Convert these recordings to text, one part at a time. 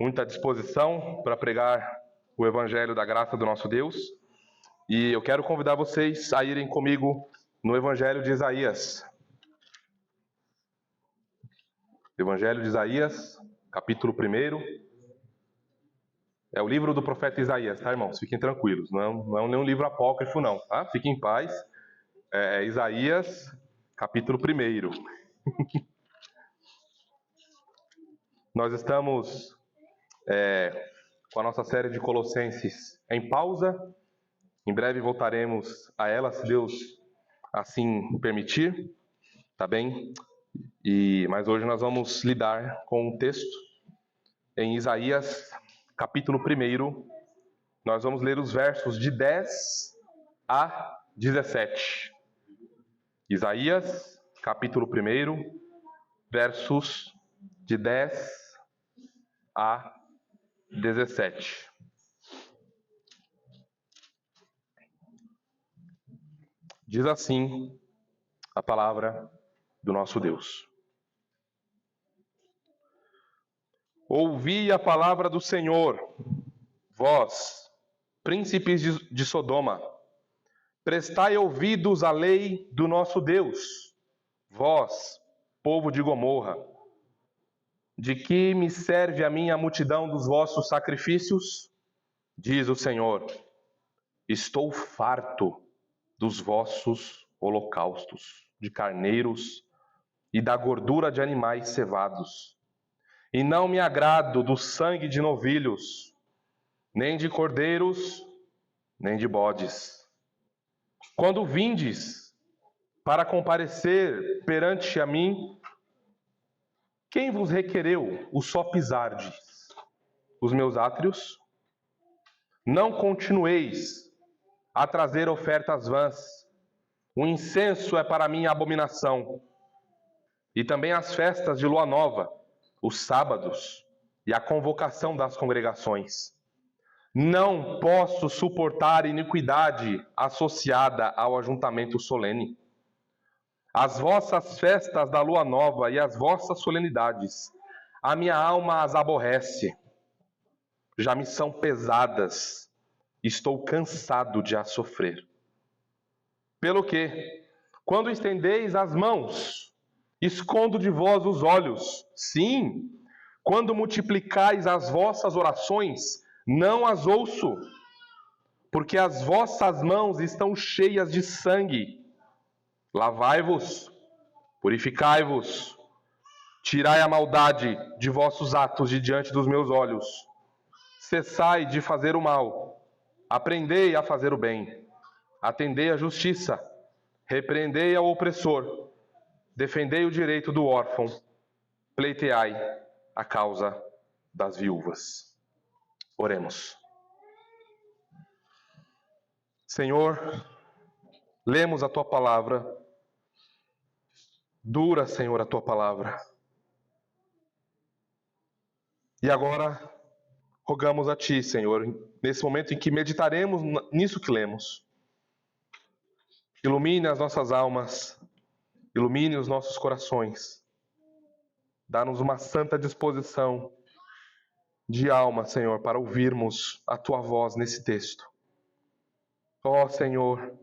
muita disposição para pregar o Evangelho da graça do nosso Deus. E eu quero convidar vocês a irem comigo no Evangelho de Isaías. Evangelho de Isaías, capítulo 1. É o livro do profeta Isaías, tá, irmãos? Fiquem tranquilos, não é nenhum livro apócrifo, não, tá? Fiquem em paz. É Isaías, capítulo 1. Nós estamos com a nossa série de Colossenses em pausa. Em breve voltaremos a ela, se Deus assim permitir, tá bem? Mas hoje nós vamos lidar com um texto em Isaías, capítulo 1. Nós vamos ler os versos de 10 a 17. Isaías, capítulo 1, versos de 10 a 17. Diz assim a palavra do nosso Deus. Ouvi a palavra do Senhor, vós, príncipes de Sodoma. Prestai ouvidos à lei do nosso Deus, vós, povo de Gomorra. De que me serve a mim a multidão dos vossos sacrifícios? Diz o Senhor. Estou farto dos vossos holocaustos, de carneiros e da gordura de animais cevados. E não me agrado do sangue de novilhos, nem de cordeiros, nem de bodes. Quando vindes para comparecer perante a mim, quem vos requereu o só pisardes os meus átrios? Não continueis a trazer ofertas vãs. O incenso é para mim abominação. E também as festas de lua nova, os sábados e a convocação das congregações. Não posso suportar iniquidade associada ao ajuntamento solene. As vossas festas da lua nova e as vossas solenidades, a minha alma as aborrece. Já me são pesadas, estou cansado de as sofrer. Pelo que, quando estendeis as mãos, escondo de vós os olhos. Sim, quando multiplicais as vossas orações, não as ouço, porque as vossas mãos estão cheias de sangue. Lavai-vos, purificai-vos, tirai a maldade de vossos atos de diante dos meus olhos. Cessai de fazer o mal, aprendei a fazer o bem, atendei a justiça, repreendei ao opressor, defendei o direito do órfão, pleiteai a causa das viúvas. Oremos. Senhor, lemos a Tua palavra. Dura, Senhor, a Tua palavra. E agora, rogamos a Ti, Senhor, nesse momento em que meditaremos nisso que lemos. Ilumine as nossas almas, ilumine os nossos corações. Dá-nos uma santa disposição de alma, Senhor, para ouvirmos a Tua voz nesse texto. Ó Senhor,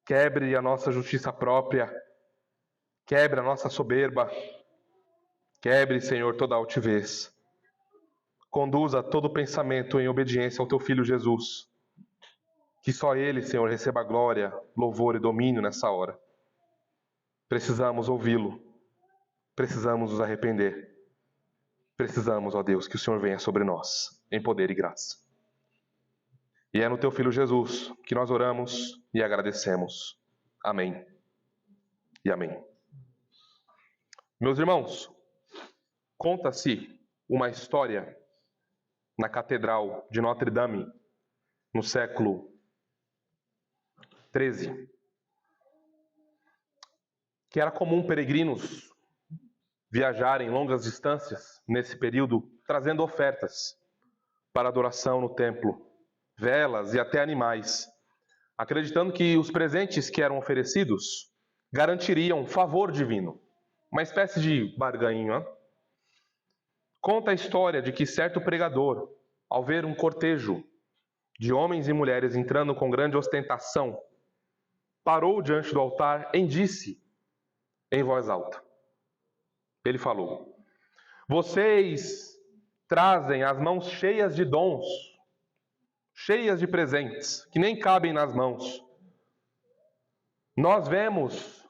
quebre a nossa justiça própria, quebre a nossa soberba, quebre, Senhor, toda a altivez. Conduza todo pensamento em obediência ao Teu Filho Jesus. Que só Ele, Senhor, receba glória, louvor e domínio nessa hora. Precisamos ouvi-lo, precisamos nos arrepender. Precisamos, ó Deus, que o Senhor venha sobre nós, em poder e graça. E é no Teu Filho Jesus que nós oramos e agradecemos. Amém e amém. Meus irmãos, conta-se uma história na Catedral de Notre Dame, no século XIII, que era comum peregrinos viajarem longas distâncias nesse período, trazendo ofertas para adoração no templo, velas e até animais, acreditando que os presentes que eram oferecidos garantiriam favor divino, uma espécie de barganha. conta a história de que certo pregador, ao ver um cortejo de homens e mulheres entrando com grande ostentação, parou diante do altar e disse em voz alta. Ele falou: vocês trazem as mãos cheias de dons, cheias de presentes, que nem cabem nas mãos. Nós vemos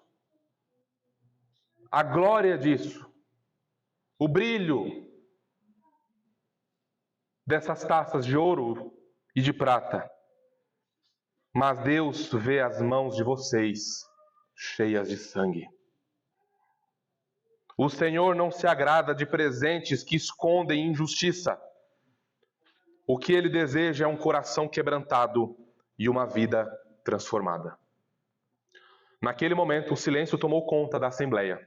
a glória disso, o brilho dessas taças de ouro e de prata. Mas Deus vê as mãos de vocês cheias de sangue. O Senhor não se agrada de presentes que escondem injustiça. O que Ele deseja é um coração quebrantado e uma vida transformada. Naquele momento, o silêncio tomou conta da assembleia,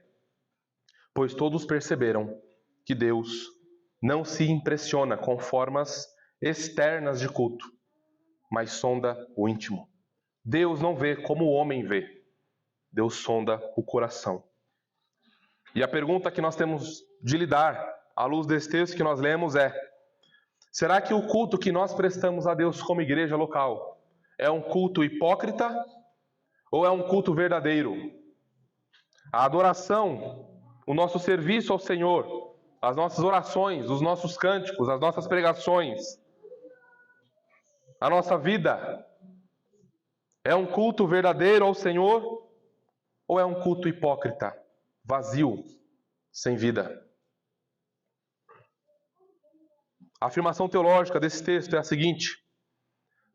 pois todos perceberam que Deus não se impressiona com formas externas de culto, mas sonda o íntimo. Deus não vê como o homem vê. Deus sonda o coração. E a pergunta que nós temos de lidar, à luz desse texto que nós lemos, é: será que o culto que nós prestamos a Deus como igreja local é um culto hipócrita ou é um culto verdadeiro? A adoração, o nosso serviço ao Senhor, as nossas orações, os nossos cânticos, as nossas pregações, a nossa vida, é um culto verdadeiro ao Senhor ou é um culto hipócrita, vazio, sem vida? A afirmação teológica desse texto é a seguinte: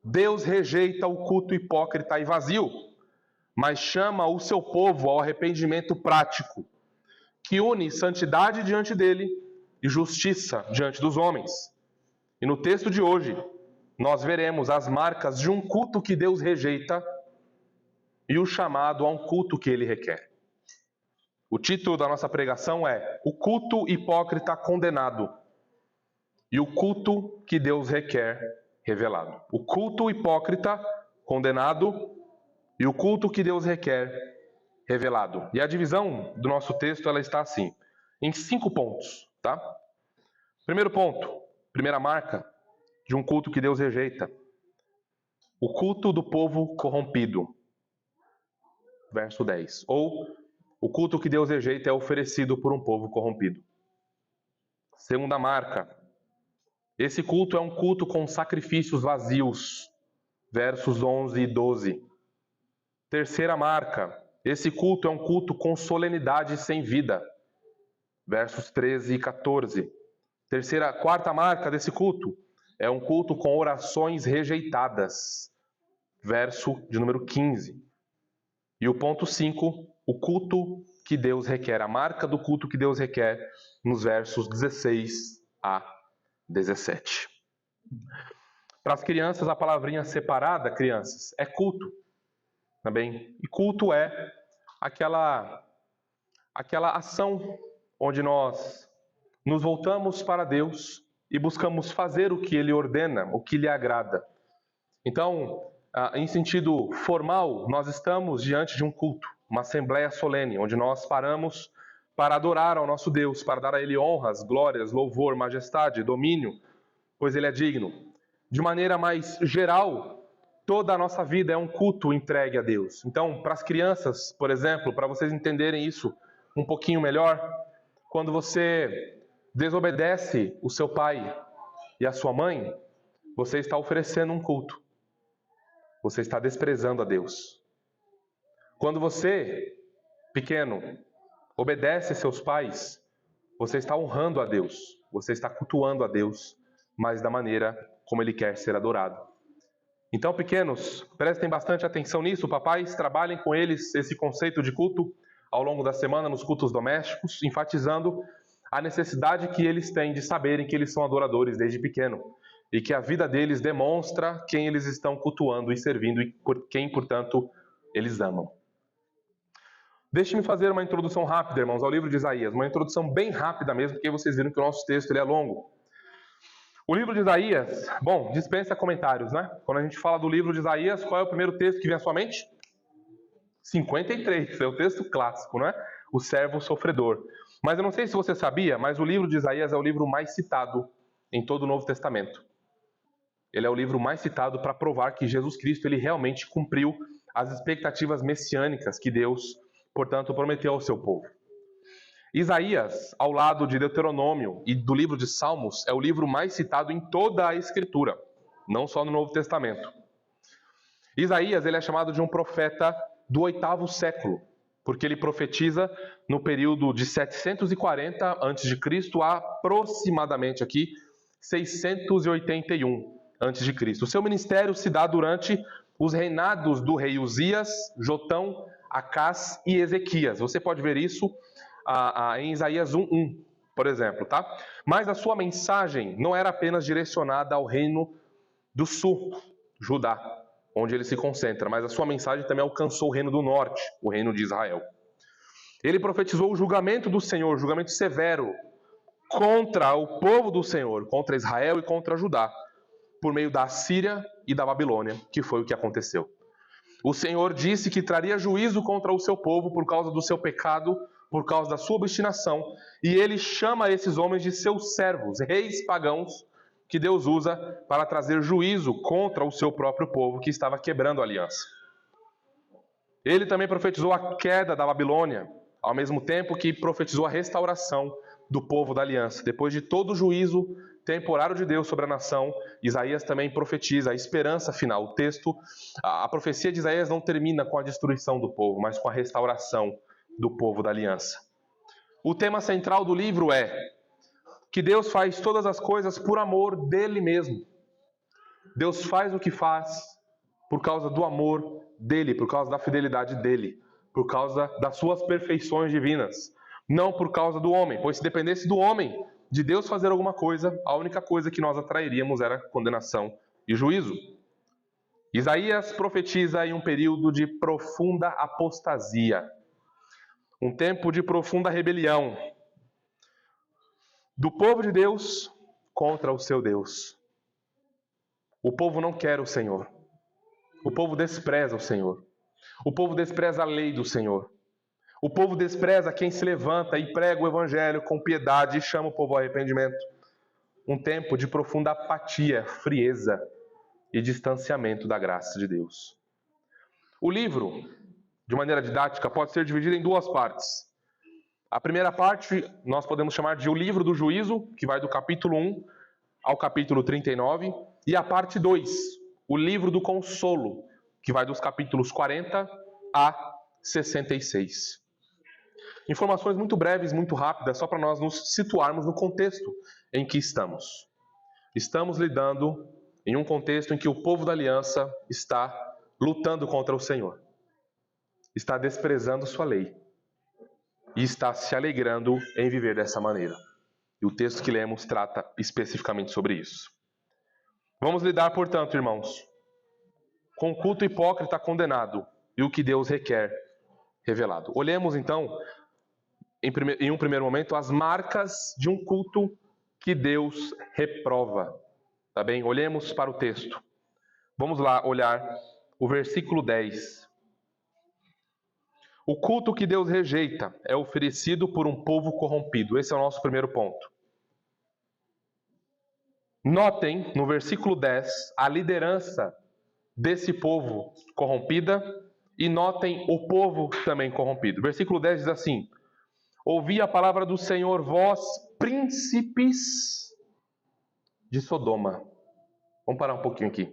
Deus rejeita o culto hipócrita e vazio, mas chama o seu povo ao arrependimento prático, que une santidade diante dele e justiça diante dos homens. E no texto de hoje, nós veremos as marcas de um culto que Deus rejeita e o chamado a um culto que ele requer. O título da nossa pregação é O Culto Hipócrita Condenado e o Culto que Deus Requer Revelado. O culto hipócrita condenado e o culto que Deus requer revelado. E a divisão do nosso texto, ela está assim, em 5 pontos, tá? Primeiro ponto, primeira marca de um culto que Deus rejeita: o culto do povo corrompido. Verso 10. Ou, o culto que Deus rejeita é oferecido por um povo corrompido. Segunda marca, esse culto é um culto com sacrifícios vazios. Versos 11 e 12. Terceira marca, esse culto é um culto com solenidade sem vida. Versos 13 e 14. Quarta marca desse culto é um culto com orações rejeitadas. Verso de número 15. E o ponto 5, o culto que Deus requer, a marca do culto que Deus requer, nos versos 16 a 17. Para as crianças, a palavrinha separada, crianças, é culto. Também. E culto é aquela ação onde nós nos voltamos para Deus e buscamos fazer o que Ele ordena, o que lhe agrada. Então, em sentido formal, nós estamos diante de um culto, uma assembleia solene, onde nós paramos para adorar ao nosso Deus, para dar a Ele honras, glórias, louvor, majestade, domínio, pois Ele é digno. De maneira mais geral, toda a nossa vida é um culto entregue a Deus. Então, para as crianças, por exemplo, para vocês entenderem isso um pouquinho melhor, quando você desobedece o seu pai e a sua mãe, você está oferecendo um culto. Você está desprezando a Deus. Quando você, pequeno, obedece seus pais, você está honrando a Deus. Você está cultuando a Deus, mas da maneira como Ele quer ser adorado. Então, pequenos, prestem bastante atenção nisso. Papais, trabalhem com eles esse conceito de culto ao longo da semana nos cultos domésticos, enfatizando a necessidade que eles têm de saberem que eles são adoradores desde pequeno e que a vida deles demonstra quem eles estão cultuando e servindo e por quem, portanto, eles amam. Deixe-me fazer uma introdução rápida, irmãos, ao livro de Isaías. Uma introdução bem rápida mesmo, porque vocês viram que o nosso texto ele é longo. O livro de Isaías, bom, dispensa comentários, né? Quando a gente fala do livro de Isaías, qual é o primeiro texto que vem à sua mente? 53, é o texto clássico, né? O servo sofredor. Mas eu não sei se você sabia, mas o livro de Isaías é o livro mais citado em todo o Novo Testamento. Ele é o livro mais citado para provar que Jesus Cristo ele realmente cumpriu as expectativas messiânicas que Deus, portanto, prometeu ao seu povo. Isaías, ao lado de Deuteronômio e do livro de Salmos, é o livro mais citado em toda a Escritura, não só no Novo Testamento. Isaías ele é chamado de um profeta do 8º século, porque ele profetiza no período de 740 a.C. a aproximadamente aqui 681 a.C. O seu ministério se dá durante os reinados do rei Uzias, Jotão, Acás e Ezequias. Você pode ver isso em Isaías 1:1, por exemplo, tá? Mas a sua mensagem não era apenas direcionada ao reino do sul, Judá, onde ele se concentra, mas a sua mensagem também alcançou o reino do norte, o reino de Israel. Ele profetizou o julgamento do Senhor, julgamento severo, contra o povo do Senhor, contra Israel e contra Judá, por meio da Assíria e da Babilônia, que foi o que aconteceu. O Senhor disse que traria juízo contra o seu povo por causa do seu pecado, por causa da sua obstinação, e ele chama esses homens de seus servos, reis pagãos, que Deus usa para trazer juízo contra o seu próprio povo que estava quebrando a aliança. Ele também profetizou a queda da Babilônia, ao mesmo tempo que profetizou a restauração do povo da aliança. Depois de todo o juízo temporário de Deus sobre a nação, Isaías também profetiza a esperança final. O texto, a profecia de Isaías não termina com a destruição do povo, mas com a restauração do povo da aliança. O tema central do livro é que Deus faz todas as coisas por amor dele mesmo. Deus faz o que faz por causa do amor dele, por causa da fidelidade dele, por causa das suas perfeições divinas, não por causa do homem, pois se dependesse do homem, de Deus fazer alguma coisa, a única coisa que nós atrairíamos era condenação e juízo. Isaías profetiza em um período de profunda apostasia, um tempo de profunda rebelião do povo de Deus contra o seu Deus. O povo não quer o Senhor. O povo despreza o Senhor. O povo despreza a lei do Senhor. O povo despreza quem se levanta e prega o evangelho com piedade e chama o povo ao arrependimento. Um tempo de profunda apatia, frieza e distanciamento da graça de Deus. O livro, de maneira didática, pode ser dividido em duas partes. A primeira parte nós podemos chamar de o livro do juízo, que vai do capítulo 1 ao capítulo 39, e a parte 2, o livro do consolo, que vai dos capítulos 40 a 66. Informações muito breves, muito rápidas, só para nós nos situarmos no contexto em que estamos. Estamos lidando em um contexto em que o povo da aliança está lutando contra o Senhor, está desprezando sua lei e está se alegrando em viver dessa maneira. E o texto que lemos trata especificamente sobre isso. Vamos lidar, portanto, irmãos, com o culto hipócrita condenado e o que Deus requer revelado. Olhemos, então, em um primeiro momento, as marcas de um culto que Deus reprova. Tá bem? Olhemos para o texto. Vamos lá olhar o versículo 10. O culto que Deus rejeita é oferecido por um povo corrompido. Esse é o nosso primeiro ponto. Notem, no versículo 10, a liderança desse povo corrompida e notem o povo também corrompido. Versículo 10 diz assim: ouvi a palavra do Senhor, vós, príncipes de Sodoma. Vamos parar um pouquinho aqui.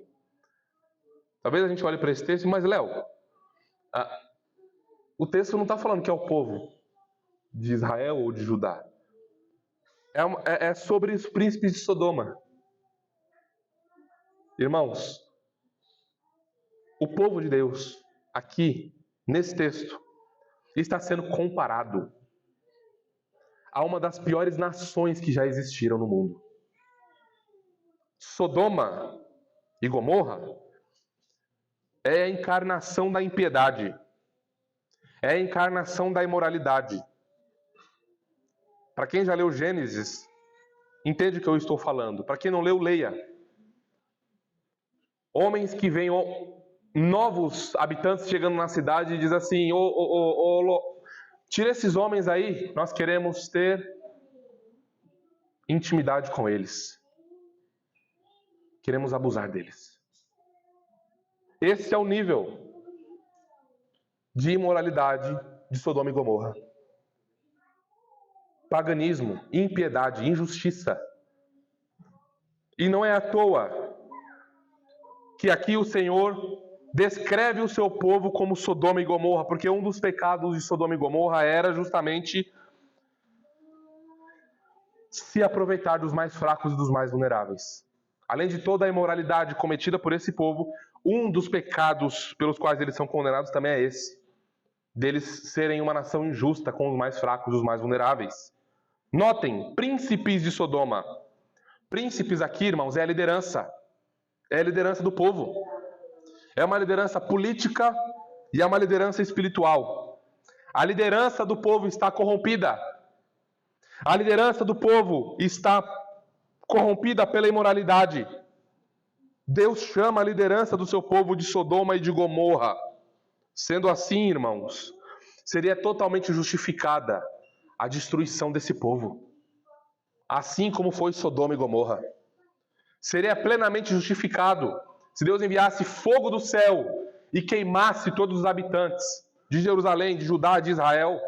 Talvez a gente olhe para esse texto, mas Léo, o texto não está falando que é o povo de Israel ou de Judá. É sobre os príncipes de Sodoma. Irmãos, o povo de Deus, aqui, nesse texto, está sendo comparado a uma das piores nações que já existiram no mundo. Sodoma e Gomorra é a encarnação da impiedade, é a encarnação da imoralidade. Para quem já leu Gênesis, entende o que eu estou falando. Para quem não leu, leia. Homens que veem novos habitantes chegando na cidade e dizem assim: Tira esses homens aí, nós queremos ter intimidade com eles. Queremos abusar deles. Esse é o nível de imoralidade de Sodoma e Gomorra. Paganismo, impiedade, injustiça. E não é à toa que aqui o Senhor descreve o seu povo como Sodoma e Gomorra, porque um dos pecados de Sodoma e Gomorra era justamente se aproveitar dos mais fracos e dos mais vulneráveis. Além de toda a imoralidade cometida por esse povo, um dos pecados pelos quais eles são condenados também é esse, deles serem uma nação injusta com os mais fracos e os mais vulneráveis. Notem, príncipes de Sodoma. Príncipes aqui, irmãos, é a liderança. É a liderança do povo. É uma liderança política e é uma liderança espiritual. A liderança do povo está corrompida. A liderança do povo está corrompida pela imoralidade. Deus chama a liderança do seu povo de Sodoma e de Gomorra. Sendo assim, irmãos, seria totalmente justificada a destruição desse povo. Assim como foi Sodoma e Gomorra. Seria plenamente justificado se Deus enviasse fogo do céu e queimasse todos os habitantes de Jerusalém, de Judá, de Israel,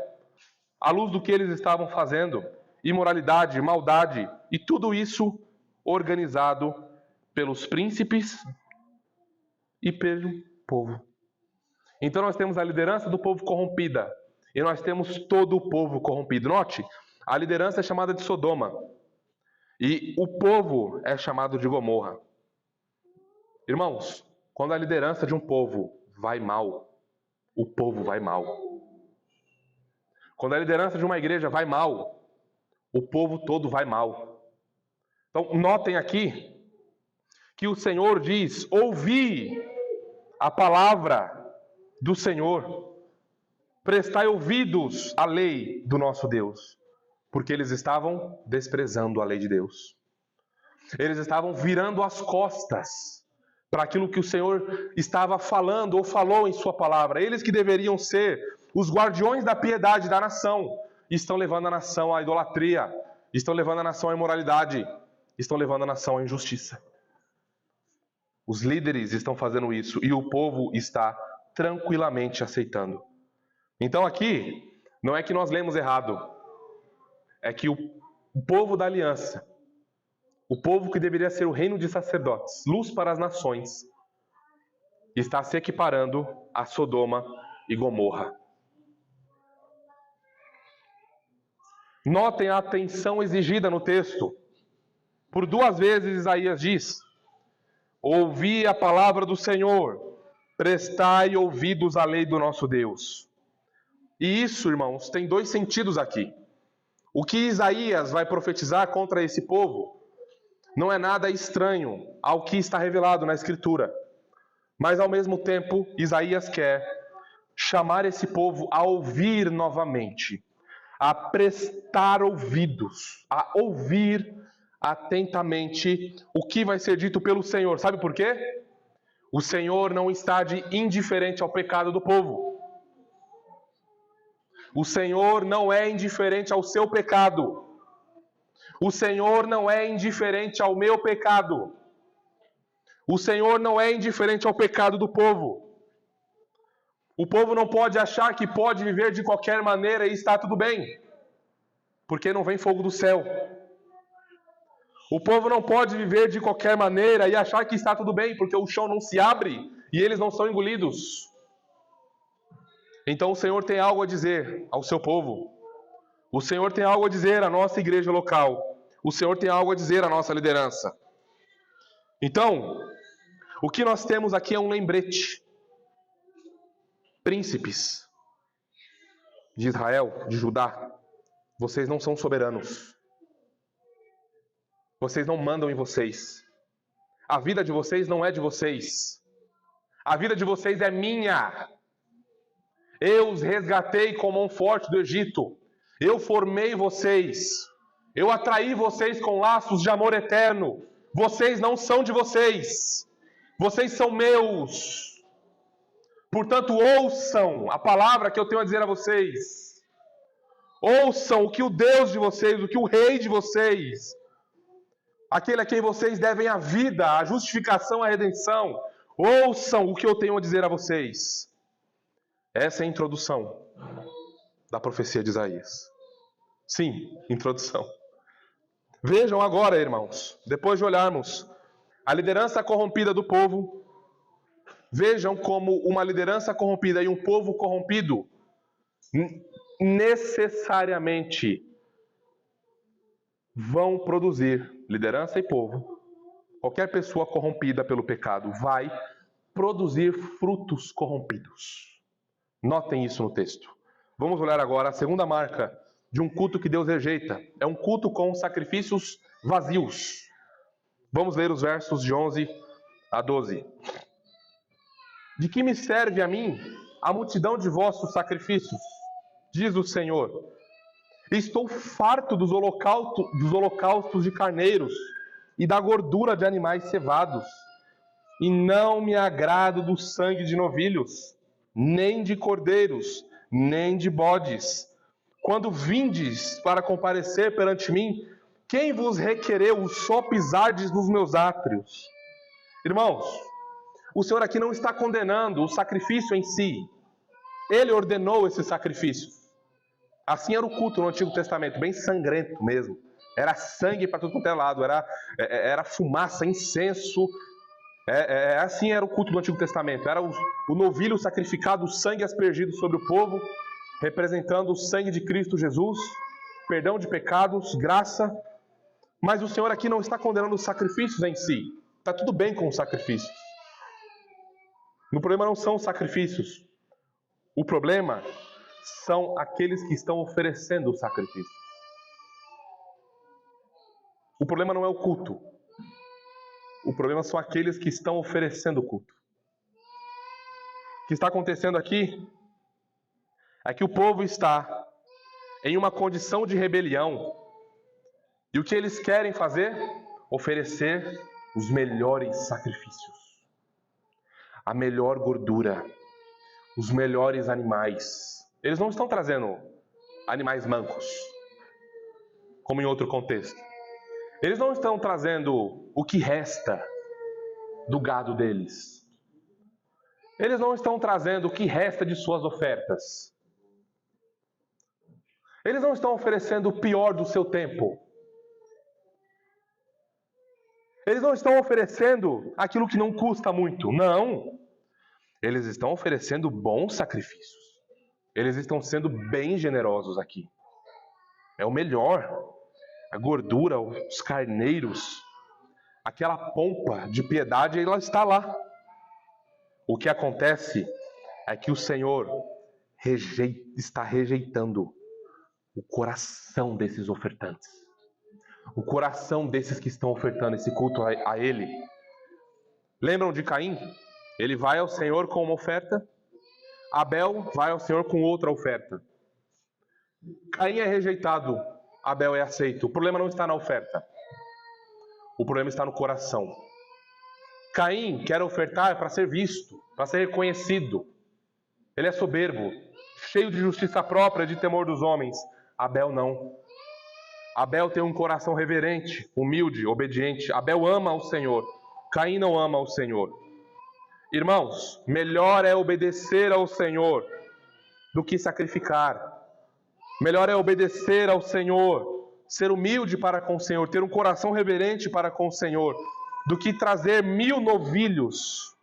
à luz do que eles estavam fazendo. Imoralidade, maldade, e tudo isso organizado pelos príncipes e pelo povo. Então nós temos a liderança do povo corrompida e nós temos todo o povo corrompido. Note, a liderança é chamada de Sodoma e o povo é chamado de Gomorra. Irmãos, quando a liderança de um povo vai mal, o povo vai mal. Quando a liderança de uma igreja vai mal, o povo todo vai mal. Então, notem aqui que o Senhor diz: ouvi a palavra do Senhor, prestai ouvidos à lei do nosso Deus, porque eles estavam desprezando a lei de Deus. Eles estavam virando as costas para aquilo que o Senhor estava falando ou falou em sua palavra. Eles que deveriam ser os guardiões da piedade da nação, estão levando a nação à idolatria, estão levando a nação à imoralidade, estão levando a nação à injustiça. Os líderes estão fazendo isso e o povo está tranquilamente aceitando. Então aqui, não é que nós lemos errado, é que o povo da aliança, o povo que deveria ser o reino de sacerdotes, luz para as nações, está se equiparando a Sodoma e Gomorra. Notem a atenção exigida no texto. Por 2 vezes Isaías diz: ouvi a palavra do Senhor, prestai ouvidos à lei do nosso Deus. E isso, irmãos, tem 2 sentidos aqui. O que Isaías vai profetizar contra esse povo não é nada estranho ao que está revelado na Escritura. Mas, ao mesmo tempo, Isaías quer chamar esse povo a ouvir novamente, a prestar ouvidos, a ouvir atentamente o que vai ser dito pelo Senhor. Sabe por quê? O Senhor não está de indiferente ao pecado do povo. O Senhor não é indiferente ao seu pecado. O Senhor não é indiferente ao meu pecado. O Senhor não é indiferente ao pecado do povo. O povo não pode achar que pode viver de qualquer maneira e está tudo bem, porque não vem fogo do céu. O povo não pode viver de qualquer maneira e achar que está tudo bem, porque o chão não se abre e eles não são engolidos. Então o Senhor tem algo a dizer ao seu povo. O Senhor tem algo a dizer à nossa igreja local. O Senhor tem algo a dizer à nossa liderança. Então, o que nós temos aqui é um lembrete. Príncipes de Israel, de Judá, vocês não são soberanos. Vocês não mandam em vocês. A vida de vocês não é de vocês. A vida de vocês é minha. Eu os resgatei com mão forte do Egito. Eu formei vocês. Eu atraí vocês com laços de amor eterno. Vocês não são de vocês. Vocês são meus. Portanto, ouçam a palavra que eu tenho a dizer a vocês. Ouçam o que o Deus de vocês, o que o Rei de vocês, aquele a quem vocês devem a vida, a justificação, a redenção, ouçam o que eu tenho a dizer a vocês. Essa é a introdução da profecia de Isaías. Sim, introdução. Vejam agora, irmãos, depois de olharmos a liderança corrompida do povo, vejam como uma liderança corrompida e um povo corrompido necessariamente vão produzir, liderança e povo, qualquer pessoa corrompida pelo pecado vai produzir frutos corrompidos. Notem isso no texto. Vamos olhar agora a segunda marca de um culto que Deus rejeita. É um culto com sacrifícios vazios. Vamos ler os versos de 11 a 12. De que me serve a mim a multidão de vossos sacrifícios? Diz o Senhor. Estou farto dos holocaustos de carneiros e da gordura de animais cevados. E não me agrado do sangue de novilhos, nem de cordeiros, nem de bodes. Quando vindes para comparecer perante mim, quem vos requereu só pisardes nos meus átrios? Irmãos, o Senhor aqui não está condenando o sacrifício em si. Ele ordenou esse sacrifício. Assim era o culto no Antigo Testamento, bem sangrento mesmo. Era sangue para tudo quanto é lado, era fumaça, incenso. Assim era o culto do Antigo Testamento. Era o novilho sacrificado, o sangue aspergido sobre o povo, representando o sangue de Cristo Jesus, perdão de pecados, graça. Mas o Senhor aqui não está condenando os sacrifícios em si. Está tudo bem com os sacrifícios. O problema não são os sacrifícios. O problema são aqueles que estão oferecendo o sacrifício. O problema não é o culto. O problema são aqueles que estão oferecendo o culto. O que está acontecendo aqui é que o povo está em uma condição de rebelião. E o que eles querem fazer? Oferecer os melhores sacrifícios. A melhor gordura. Os melhores animais. Eles não estão trazendo animais mancos, como em outro contexto. Eles não estão trazendo o que resta do gado deles. Eles não estão trazendo o que resta de suas ofertas. Eles não estão oferecendo o pior do seu tempo. Eles não estão oferecendo aquilo que não custa muito. Não. Eles estão oferecendo bons sacrifícios. Eles estão sendo bem generosos aqui. É o melhor. A gordura, os carneiros, aquela pompa de piedade, ela está lá. O que acontece é que o Senhor está rejeitando o coração desses ofertantes. O coração desses que estão ofertando esse culto a Ele. Lembram de Caim? Ele vai ao Senhor com uma oferta. Abel vai ao Senhor com outra oferta. Caim é rejeitado, Abel é aceito. O problema não está na oferta. O problema está no coração. Caim quer ofertar para ser visto, para ser reconhecido. Ele é soberbo, cheio de justiça própria, de temor dos homens. Abel não. Abel tem um coração reverente, humilde, obediente. Abel ama ao Senhor. Caim não ama ao Senhor. Irmãos, melhor é obedecer ao Senhor do que sacrificar. Melhor é obedecer ao Senhor, ser humilde para com o Senhor, ter um coração reverente para com o Senhor, do que trazer 1000 novilhos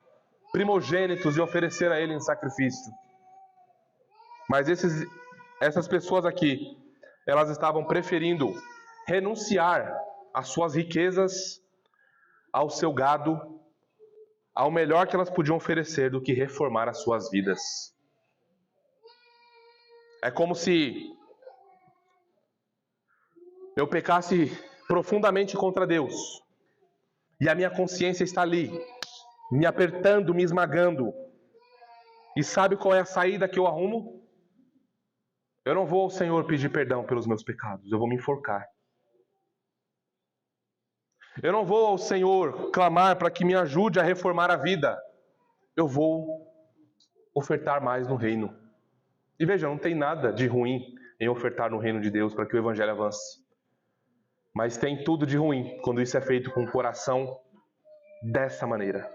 primogênitos e oferecer a Ele em sacrifício. Mas essas pessoas aqui, elas estavam preferindo renunciar às suas riquezas, ao seu gado, ao melhor que elas podiam oferecer, do que reformar as suas vidas. É como se eu pecasse profundamente contra Deus, e a minha consciência está ali, me apertando, me esmagando. E sabe qual é a saída que eu arrumo? Eu não vou ao Senhor pedir perdão pelos meus pecados, eu vou me enforcar. Eu não vou ao Senhor clamar para que me ajude a reformar a vida. Eu vou ofertar mais no reino. E veja, não tem nada de ruim em ofertar no reino de Deus para que o evangelho avance. Mas tem tudo de ruim quando isso é feito com o coração dessa maneira.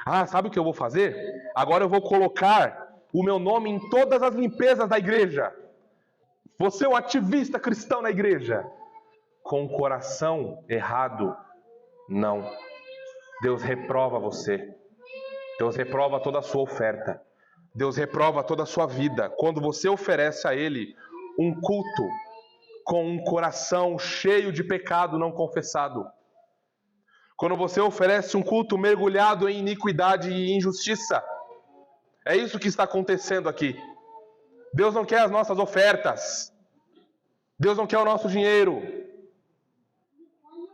Ah, sabe o que eu vou fazer? Agora eu vou colocar o meu nome em todas as limpezas da igreja. Vou ser um ativista cristão na igreja. Com o coração errado, não. Deus reprova você. Deus reprova toda a sua oferta. Deus reprova toda a sua vida. Quando você oferece a Ele um culto com um coração cheio de pecado não confessado. Quando você oferece um culto mergulhado em iniquidade e injustiça. É isso que está acontecendo aqui. Deus não quer as nossas ofertas. Deus não quer o nosso dinheiro.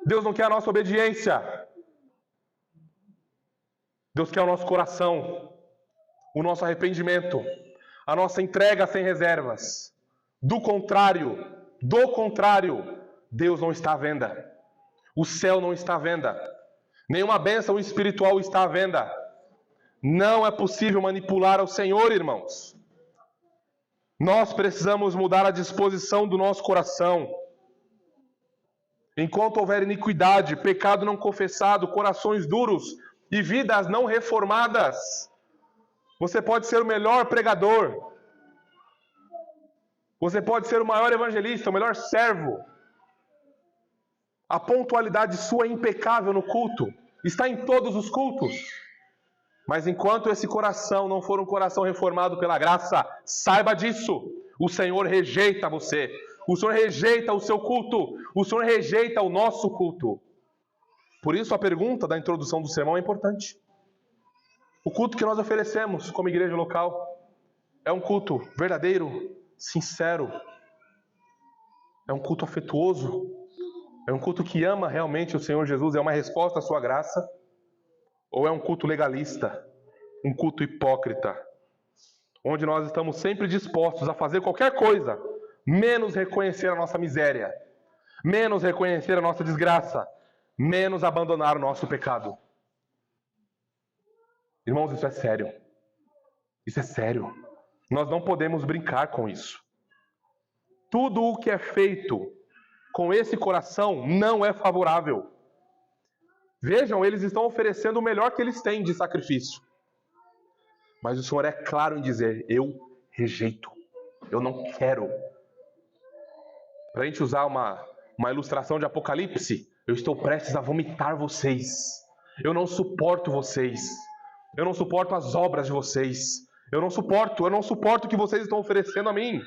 Deus não quer a nossa obediência. Deus quer o nosso coração, o nosso arrependimento, a nossa entrega sem reservas. Do contrário, Deus não está à venda. O céu não está à venda. Nenhuma bênção espiritual está à venda. Não é possível manipular o Senhor, irmãos. Nós precisamos mudar a disposição do nosso coração. Enquanto houver iniquidade, pecado não confessado, corações duros e vidas não reformadas, você pode ser o melhor pregador. Você pode ser o maior evangelista, o melhor servo. A pontualidade sua é impecável no culto. Está em todos os cultos. Mas enquanto esse coração não for um coração reformado pela graça, saiba disso. O Senhor rejeita você. O Senhor rejeita o seu culto. O Senhor rejeita o nosso culto. Por isso a pergunta da introdução do sermão é importante. O culto que nós oferecemos como igreja local é um culto verdadeiro, sincero. É um culto afetuoso. É um culto que ama realmente o Senhor Jesus. É uma resposta à sua graça. Ou é um culto legalista, um culto hipócrita, onde nós estamos sempre dispostos a fazer qualquer coisa, menos reconhecer a nossa miséria, menos reconhecer a nossa desgraça, menos abandonar o nosso pecado. Irmãos, isso é sério. Isso é sério. Nós não podemos brincar com isso. Tudo o que é feito com esse coração não é favorável. Vejam, eles estão oferecendo o melhor que eles têm de sacrifício. Mas o Senhor é claro em dizer, eu rejeito, eu não quero. Para a gente usar uma ilustração de Apocalipse, eu estou prestes a vomitar vocês. Eu não suporto vocês. Eu não suporto as obras de vocês. Eu não suporto o que vocês estão oferecendo a mim.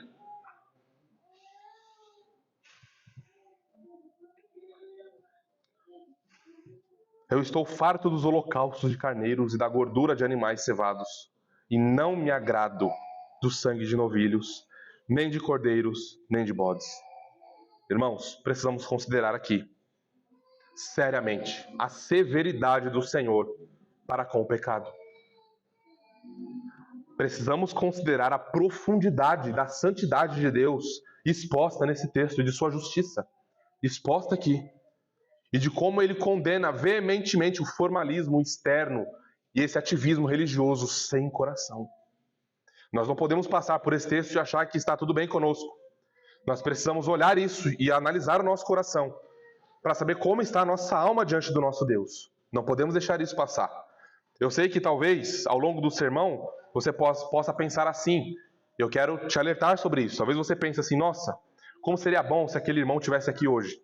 Eu estou farto dos holocaustos de carneiros e da gordura de animais cevados, e não me agrado do sangue de novilhos, nem de cordeiros, nem de bodes. Irmãos, precisamos considerar aqui, seriamente, a severidade do Senhor para com o pecado. Precisamos considerar a profundidade da santidade de Deus exposta nesse texto, e de sua justiça, exposta aqui. E de como ele condena veementemente o formalismo externo e esse ativismo religioso sem coração. Nós não podemos passar por esse texto e achar que está tudo bem conosco. Nós precisamos olhar isso e analisar o nosso coração para saber como está a nossa alma diante do nosso Deus. Não podemos deixar isso passar. Eu sei que talvez, ao longo do sermão, você possa pensar assim. Eu quero te alertar sobre isso. Talvez você pense assim, nossa, como seria bom se aquele irmão estivesse aqui hoje.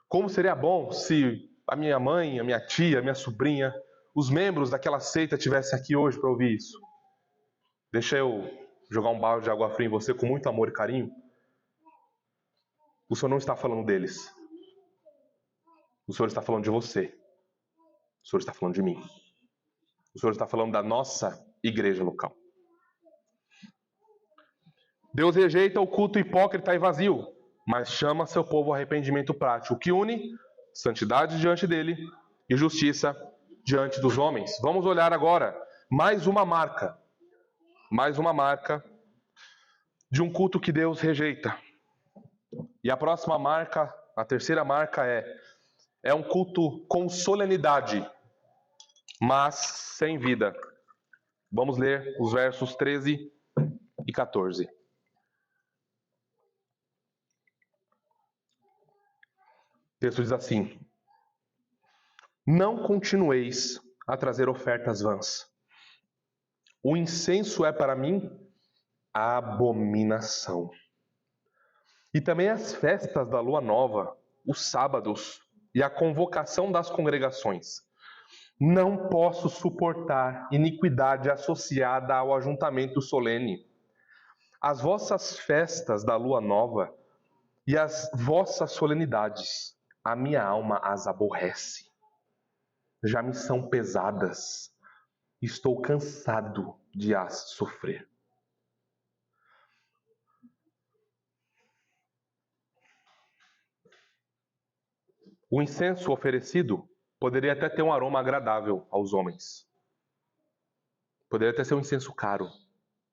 Como seria bom se a minha mãe, a minha tia, a minha sobrinha, os membros daquela seita estivessem aqui hoje para ouvir isso. Deixa eu jogar um balde de água fria em você com muito amor e carinho. O Senhor não está falando deles. O Senhor está falando de você. O Senhor está falando de mim. O Senhor está falando da nossa igreja local. Deus rejeita o culto hipócrita e vazio, mas chama seu povo ao arrependimento prático, que une santidade diante dele e justiça diante dos homens. Vamos olhar agora mais uma marca de um culto que Deus rejeita. E a próxima marca, a terceira marca é um culto com solenidade, mas sem vida. Vamos ler os versos 13 e 14. texto diz assim: não continueis a trazer ofertas vãs. O incenso é para mim abominação. E também as festas da lua nova, os sábados e a convocação das congregações. Não posso suportar iniquidade associada ao ajuntamento solene. As vossas festas da lua nova e as vossas solenidades, a minha alma as aborrece. Já me são pesadas. Estou cansado de as sofrer. O incenso oferecido poderia até ter um aroma agradável aos homens. Poderia até ser um incenso caro.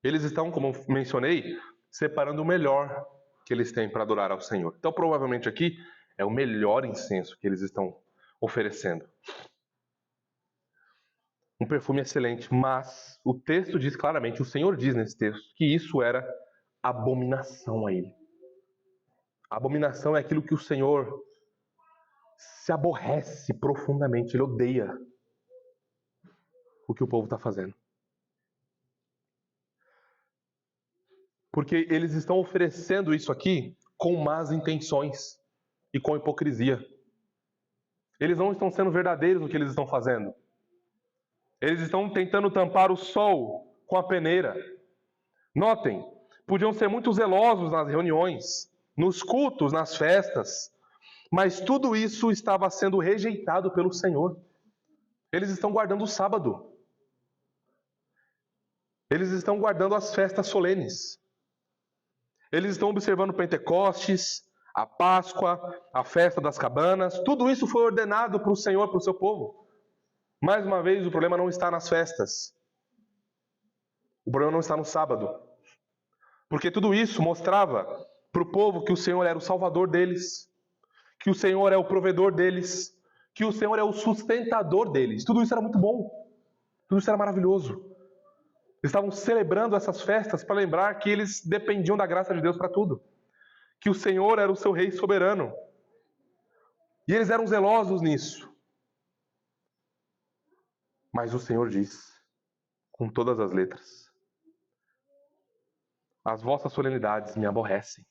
Eles estão, como mencionei, separando o melhor que eles têm para adorar ao Senhor. Então, provavelmente aqui é o melhor incenso que eles estão oferecendo. Um perfume excelente, mas o texto diz claramente, o Senhor diz nesse texto, que isso era abominação a ele. A abominação é aquilo que o Senhor se aborrece profundamente, ele odeia o que o povo está fazendo. Porque eles estão oferecendo isso aqui com más intenções e com hipocrisia. Eles não estão sendo verdadeiros no que eles estão fazendo. Eles estão tentando tampar o sol com a peneira. Notem, podiam ser muito zelosos nas reuniões, nos cultos, nas festas, mas tudo isso estava sendo rejeitado pelo Senhor. Eles estão guardando o sábado. Eles estão guardando as festas solenes. Eles estão observando Pentecostes, a Páscoa, a festa das cabanas. Tudo isso foi ordenado para o Senhor, para o seu povo. Mais uma vez, o problema não está nas festas. O problema não está no sábado. Porque tudo isso mostrava para o povo que o Senhor era o salvador deles, que o Senhor é o provedor deles, que o Senhor é o sustentador deles. Tudo isso era muito bom. Tudo isso era maravilhoso. Eles estavam celebrando essas festas para lembrar que eles dependiam da graça de Deus para tudo. Que o Senhor era o seu rei soberano. E eles eram zelosos nisso. Mas o Senhor diz, com todas as letras: as vossas solenidades me aborrecem.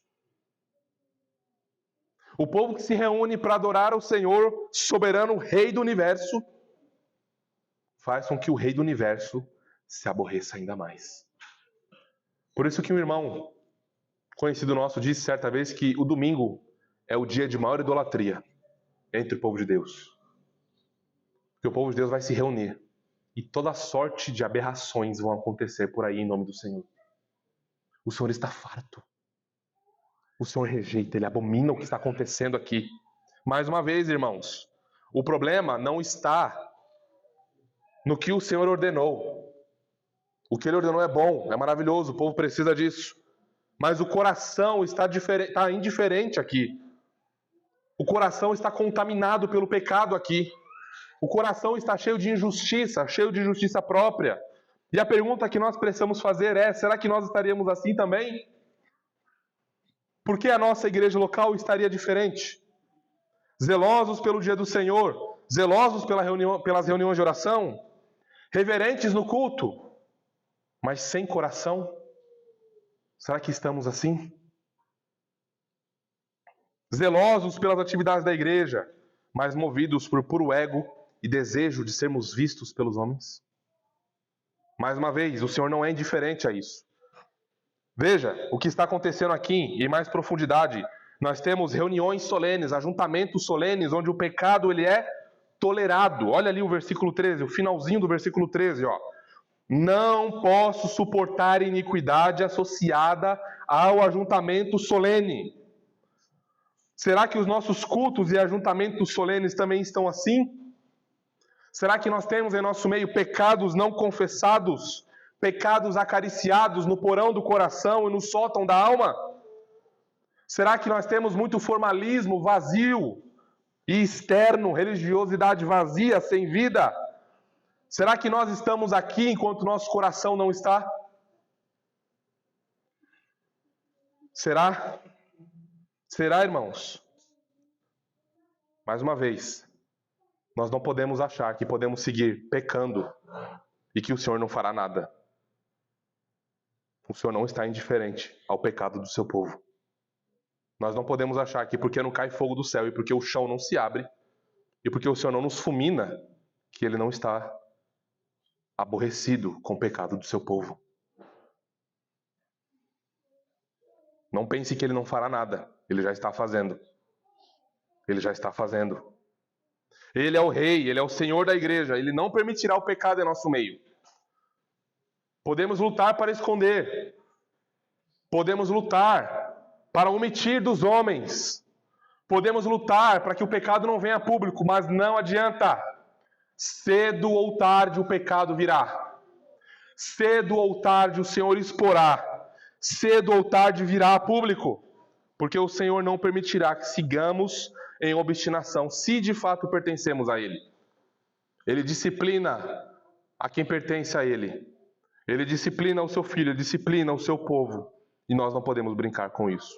O povo que se reúne para adorar o Senhor, soberano, Rei do Universo, faz com que o Rei do Universo se aborreça ainda mais. Por isso que um irmão conhecido nosso disse certa vez que o domingo é o dia de maior idolatria entre o povo de Deus. Porque o povo de Deus vai se reunir e toda sorte de aberrações vão acontecer por aí em nome do Senhor. O Senhor está farto. O Senhor rejeita, Ele abomina o que está acontecendo aqui. Mais uma vez, irmãos, o problema não está no que o Senhor ordenou. O que Ele ordenou é bom, é maravilhoso, o povo precisa disso. Mas o coração está indiferente aqui. O coração está contaminado pelo pecado aqui. O coração está cheio de justiça própria. E a pergunta que nós precisamos fazer é: será que nós estaríamos assim também? Por que a nossa igreja local estaria diferente? Zelosos pelo dia do Senhor, zelosos pelas reuniões de oração, reverentes no culto, mas sem coração? Será que estamos assim? Zelosos pelas atividades da igreja, mas movidos por puro ego e desejo de sermos vistos pelos homens? Mais uma vez, o Senhor não é indiferente a isso. Veja o que está acontecendo aqui em mais profundidade. Nós temos reuniões solenes, ajuntamentos solenes, onde o pecado ele é tolerado. Olha ali o versículo 13, o finalzinho do versículo 13, ó. Não posso suportar iniquidade associada ao ajuntamento solene. Será que os nossos cultos e ajuntamentos solenes também estão assim? Será que nós temos em nosso meio pecados não confessados, pecados acariciados no porão do coração e no sótão da alma? Será que nós temos muito formalismo vazio e externo, religiosidade vazia, sem vida? Será que nós estamos aqui enquanto nosso coração não está? Será? Será, irmãos? Mais uma vez, nós não podemos achar que podemos seguir pecando e que o Senhor não fará nada. O Senhor não está indiferente ao pecado do seu povo. Nós não podemos achar que porque não cai fogo do céu e porque o chão não se abre e porque o Senhor não nos fulmina, que Ele não está aborrecido com o pecado do seu povo. Não pense que Ele não fará nada. Ele já está fazendo. Ele já está fazendo. Ele é o rei, Ele é o Senhor da igreja. Ele não permitirá o pecado em nosso meio. Podemos lutar para esconder. Podemos lutar para omitir dos homens. Podemos lutar para que o pecado não venha a público, mas não adianta. Cedo ou tarde o pecado virá. Cedo ou tarde o Senhor exporá. Cedo ou tarde virá a público. Porque o Senhor não permitirá que sigamos em obstinação, se de fato pertencemos a Ele. Ele disciplina a quem pertence a Ele. Ele disciplina o seu filho, ele disciplina o seu povo. E nós não podemos brincar com isso.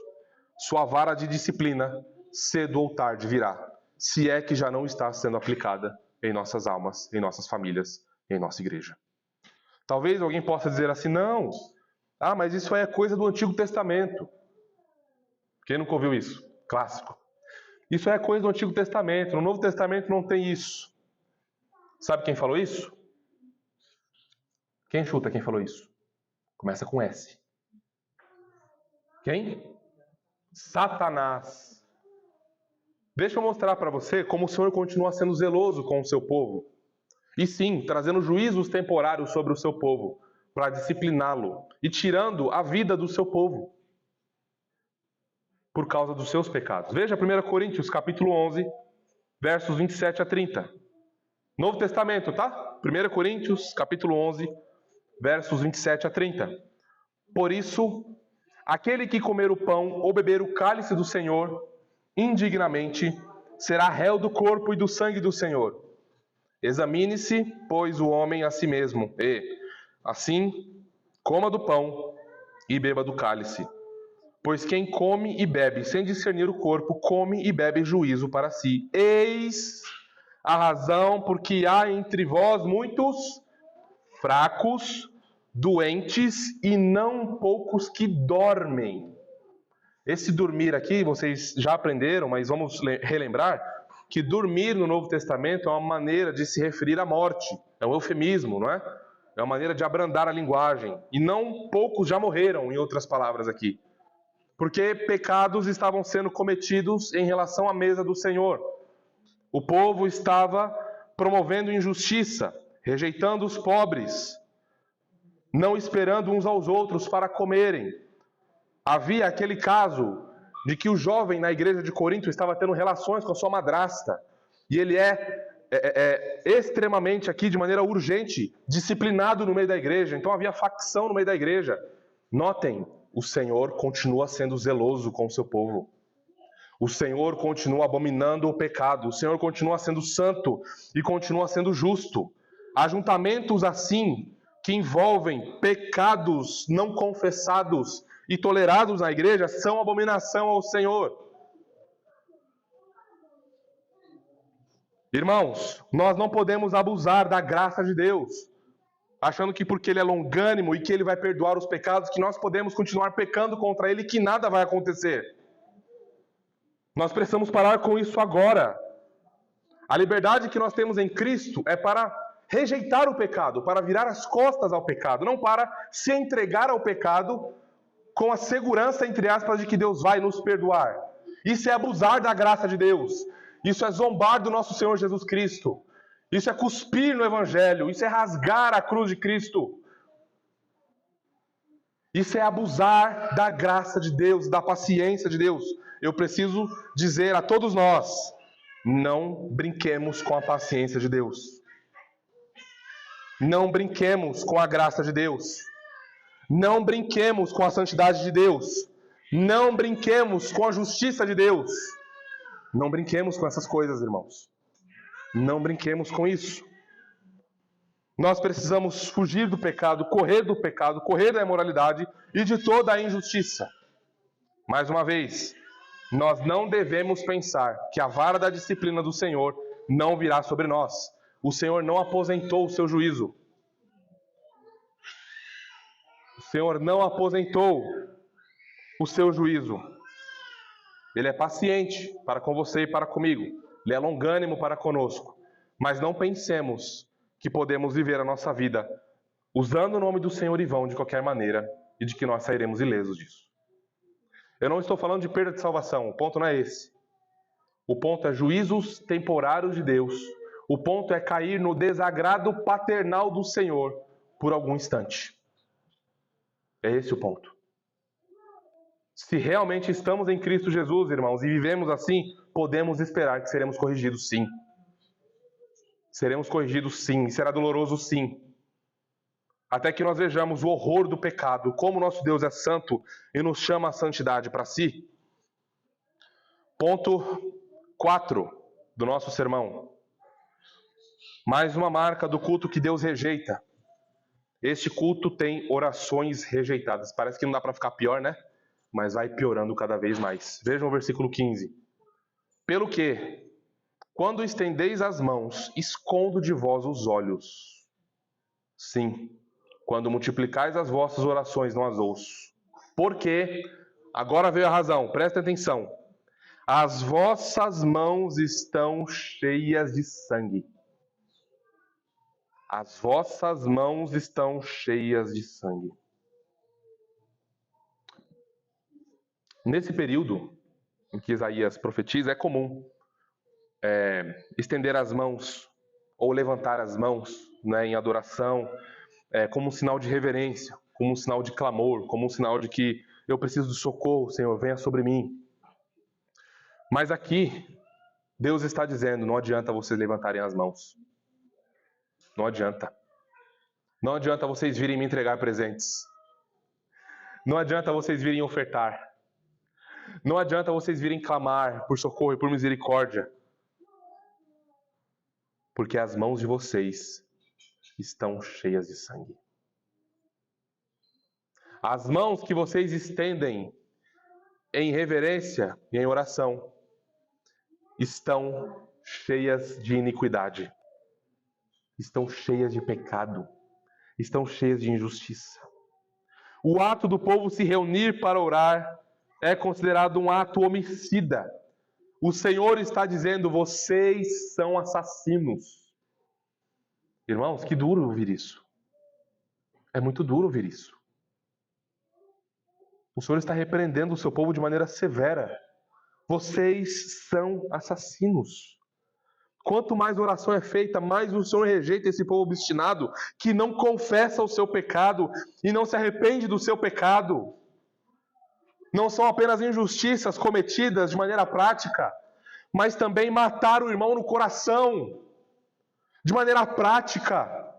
Sua vara de disciplina, cedo ou tarde, virá. Se é que já não está sendo aplicada em nossas almas, em nossas famílias, em nossa igreja. Talvez alguém possa dizer assim, não, mas isso aí é coisa do Antigo Testamento. Quem nunca ouviu isso? Clássico. Isso é coisa do Antigo Testamento. No Novo Testamento não tem isso. Sabe quem falou isso? Quem chuta quem falou isso? Começa com S. Quem? Satanás. Deixa eu mostrar para você como o Senhor continua sendo zeloso com o seu povo. E sim, trazendo juízos temporários sobre o seu povo, para discipliná-lo e tirando a vida do seu povo por causa dos seus pecados. Veja 1 Coríntios, capítulo 11, versos 27 a 30. Novo Testamento, tá? 1 Coríntios, capítulo 11, versos 27 a 30. Por isso, aquele que comer o pão ou beber o cálice do Senhor indignamente será réu do corpo e do sangue do Senhor. Examine-se, pois, o homem a si mesmo, e, assim, coma do pão e beba do cálice. Pois quem come e bebe sem discernir o corpo, come e bebe juízo para si. Eis a razão porque há entre vós muitos fracos, doentes e não poucos que dormem. Esse dormir aqui, vocês já aprenderam, mas vamos relembrar que dormir no Novo Testamento é uma maneira de se referir à morte. É um eufemismo, não é? É uma maneira de abrandar a linguagem. E não poucos já morreram, em outras palavras aqui. Porque pecados estavam sendo cometidos em relação à mesa do Senhor. O povo estava promovendo injustiça, rejeitando os pobres, não esperando uns aos outros para comerem. Havia aquele caso de que o jovem na igreja de Corinto estava tendo relações com a sua madrasta. E ele é extremamente aqui, de maneira urgente, disciplinado no meio da igreja. Então havia facção no meio da igreja. Notem, o Senhor continua sendo zeloso com o seu povo. O Senhor continua abominando o pecado. O Senhor continua sendo santo e continua sendo justo. Ajuntamentos assim, que envolvem pecados não confessados e tolerados na igreja, são abominação ao Senhor. Irmãos, nós não podemos abusar da graça de Deus, achando que porque Ele é longânimo e que Ele vai perdoar os pecados, que nós podemos continuar pecando contra Ele e que nada vai acontecer. Nós precisamos parar com isso agora. A liberdade que nós temos em Cristo é para rejeitar o pecado, para virar as costas ao pecado, não para se entregar ao pecado com a segurança, entre aspas, de que Deus vai nos perdoar. Isso é abusar da graça de Deus. Isso é zombar do nosso Senhor Jesus Cristo. Isso é cuspir no Evangelho. Isso é rasgar a cruz de Cristo. Isso é abusar da graça de Deus, da paciência de Deus. Eu preciso dizer a todos nós, não brinquemos com a paciência de Deus. Não brinquemos com a graça de Deus. Não brinquemos com a santidade de Deus. Não brinquemos com a justiça de Deus. Não brinquemos com essas coisas, irmãos. Não brinquemos com isso. Nós precisamos fugir do pecado, correr da imoralidade e de toda a injustiça. Mais uma vez, Nós não devemos pensar que a vara da disciplina do Senhor não virá sobre nós. O Senhor não aposentou o seu juízo. O Senhor não aposentou o seu juízo. Ele é paciente para com você e para comigo. Ele é longânimo para conosco. Mas não pensemos que podemos viver a nossa vida usando o nome do Senhor em vão de qualquer maneira e de que nós sairemos ilesos disso. Eu não estou falando de perda de salvação, o ponto não é esse. O ponto é juízos temporários de Deus. O ponto é cair no desagrado paternal do Senhor por algum instante. É esse o ponto. Se realmente estamos em Cristo Jesus, irmãos, e vivemos assim, podemos esperar que seremos corrigidos sim. Seremos corrigidos sim, e será doloroso sim. Até que nós vejamos o horror do pecado, como nosso Deus é santo e nos chama a santidade para si. Ponto 4 do nosso sermão. Mais uma marca do culto que Deus rejeita. Este culto tem orações rejeitadas. Parece que não dá para ficar pior, né? Mas vai piorando cada vez mais. Vejam o versículo 15. Pelo que, quando estendeis as mãos, escondo de vós os olhos. Sim, quando multiplicais as vossas orações, não as ouço. Porque, agora veio a razão, prestem atenção. As vossas mãos estão cheias de sangue. As vossas mãos estão cheias de sangue. Nesse período em que Isaías profetiza, é comum estender as mãos ou levantar as mãos, né, em adoração, como um sinal de reverência, como um sinal de clamor, como um sinal de que eu preciso de socorro, Senhor, venha sobre mim. Mas aqui, Deus está dizendo, não adianta vocês levantarem as mãos. Não adianta. Não adianta vocês virem me entregar presentes. Não adianta vocês virem ofertar. Não adianta vocês virem clamar por socorro e por misericórdia. Porque as mãos de vocês estão cheias de sangue. As mãos que vocês estendem em reverência e em oração estão cheias de iniquidade. Estão cheias de pecado. Estão cheias de injustiça. O ato do povo se reunir para orar é considerado um ato homicida. O Senhor está dizendo, vocês são assassinos. Irmãos, que duro ouvir isso. É muito duro ouvir isso. O Senhor está repreendendo o seu povo de maneira severa. Vocês são assassinos. Quanto mais oração é feita, mais o Senhor rejeita esse povo obstinado, que não confessa o seu pecado e não se arrepende do seu pecado. Não são apenas injustiças cometidas de maneira prática, mas também matar o irmão no coração, de maneira prática.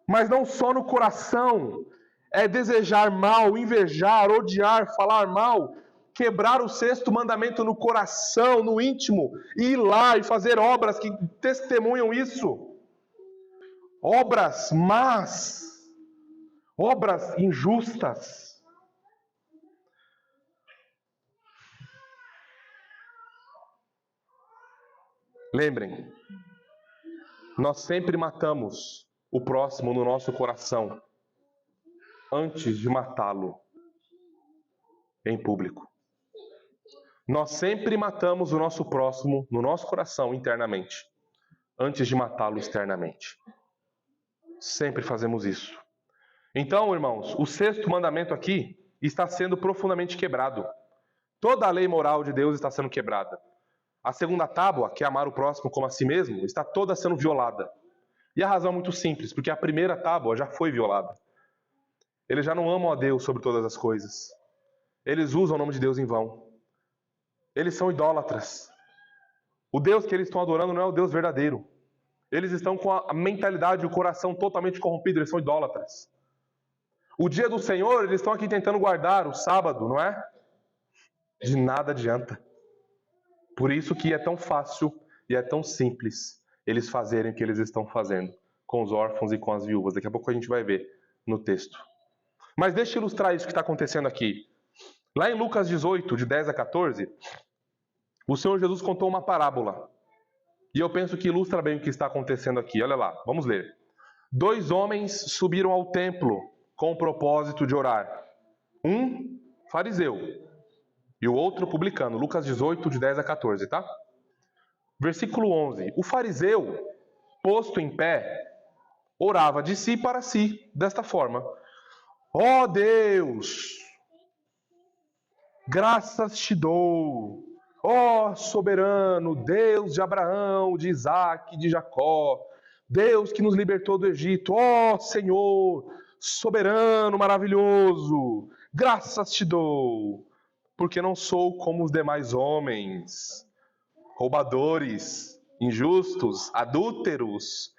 Mas não só no coração, é desejar mal, invejar, odiar, falar mal, quebrar o sexto mandamento no coração, no íntimo, e ir lá e fazer obras que testemunham isso. Obras más, obras injustas. Lembrem, nós sempre matamos o próximo no nosso coração antes de matá-lo em público. Nós sempre matamos o nosso próximo no nosso coração internamente antes de matá-lo externamente. Sempre fazemos isso. Então, irmãos, o sexto mandamento aqui está sendo profundamente quebrado. Toda a lei moral de Deus está sendo quebrada. A segunda tábua, que é amar o próximo como a si mesmo, está toda sendo violada. E a razão é muito simples, porque a primeira tábua já foi violada. Eles já não amam a Deus sobre todas as coisas. Eles usam o nome de Deus em vão. Eles são idólatras. O Deus que eles estão adorando não é o Deus verdadeiro. Eles estão com a mentalidade e o coração totalmente corrompido, eles são idólatras. O dia do Senhor, eles estão aqui tentando guardar o sábado, não é? De nada adianta. Por isso que é tão fácil e é tão simples eles fazerem o que eles estão fazendo com os órfãos e com as viúvas. Daqui a pouco a gente vai ver no texto. Mas deixa eu ilustrar isso que está acontecendo aqui. Lá em Lucas 18, de 10 a 14, o Senhor Jesus contou uma parábola. E eu penso que ilustra bem o que está acontecendo aqui. Olha lá, vamos ler. 2 homens subiram ao templo com o propósito de orar. Um fariseu e o outro publicano. Lucas 18, de 10 a 14, tá? Versículo 11. O fariseu, posto em pé, orava de si para si, desta forma: ó Deus, graças te dou, ó soberano, Deus de Abraão, de Isaque, de Jacó, Deus que nos libertou do Egito, ó Senhor, soberano, maravilhoso, graças te dou, porque não sou como os demais homens, roubadores, injustos, adúlteros,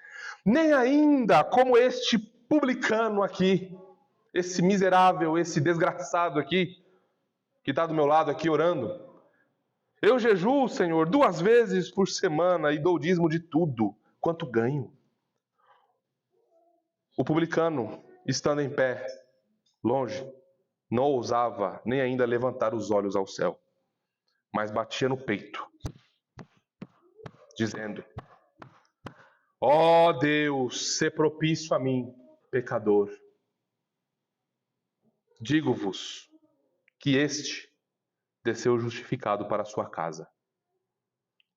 nem ainda como este publicano aqui, esse miserável, esse desgraçado aqui, que está do meu lado aqui orando. Eu jejuo, Senhor, 2 vezes por semana e dou dízimo de tudo quanto ganho. O publicano, estando em pé, longe, não ousava nem ainda levantar os olhos ao céu, mas batia no peito, dizendo: ó Deus, sê propício a mim, pecador. Digo-vos que este desceu justificado para a sua casa,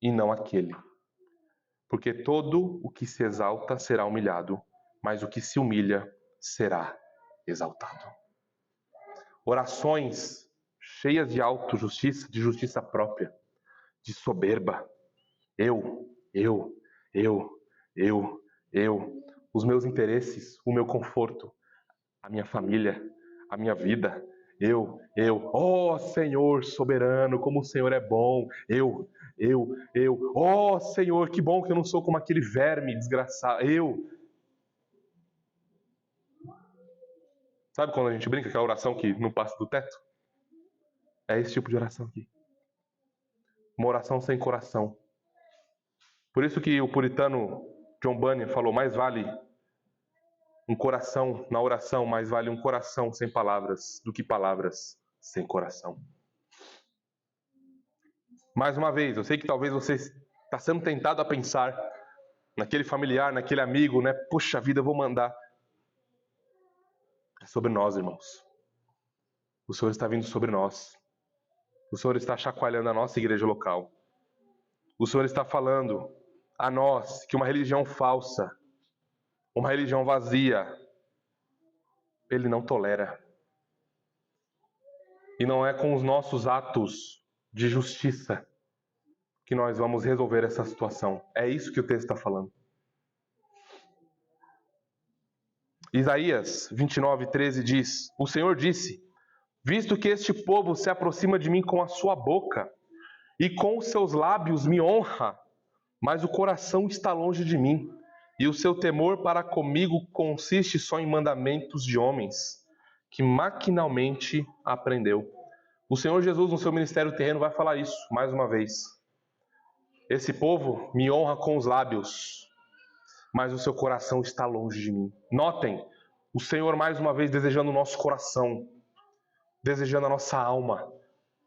e não aquele. Porque todo o que se exalta será humilhado, mas o que se humilha será exaltado. Orações cheias de autojustiça, de justiça própria, de soberba. Eu, os meus interesses, o meu conforto, a minha família, a minha vida. Ó Senhor soberano, como o Senhor é bom. Ó Senhor, que bom que eu não sou como aquele verme desgraçado. Sabe quando a gente brinca aquela oração que não passa do teto? É esse tipo de oração aqui. Uma oração sem coração. Por isso que o puritano John Bunyan falou: mais vale um coração na oração, mais vale um coração sem palavras do que palavras sem coração. Mais uma vez, eu sei que talvez você está sendo tentado a pensar naquele familiar, naquele amigo, né? Puxa vida, eu vou mandar. É sobre nós, irmãos. O Senhor está vindo sobre nós. O Senhor está chacoalhando a nossa igreja local. O Senhor está falando a nós que uma religião falsa, uma religião vazia, Ele não tolera. E não é com os nossos atos de justiça que nós vamos resolver essa situação. É isso que o texto está falando. Isaías 29:13 diz: o Senhor disse: visto que este povo se aproxima de mim com a sua boca e com os seus lábios me honra, mas o coração está longe de mim, e o seu temor para comigo consiste só em mandamentos de homens, que maquinalmente aprendeu. O Senhor Jesus, no seu ministério terreno, vai falar isso mais uma vez. Esse povo me honra com os lábios, mas o seu coração está longe de mim. Notem, o Senhor mais uma vez desejando o nosso coração, desejando a nossa alma,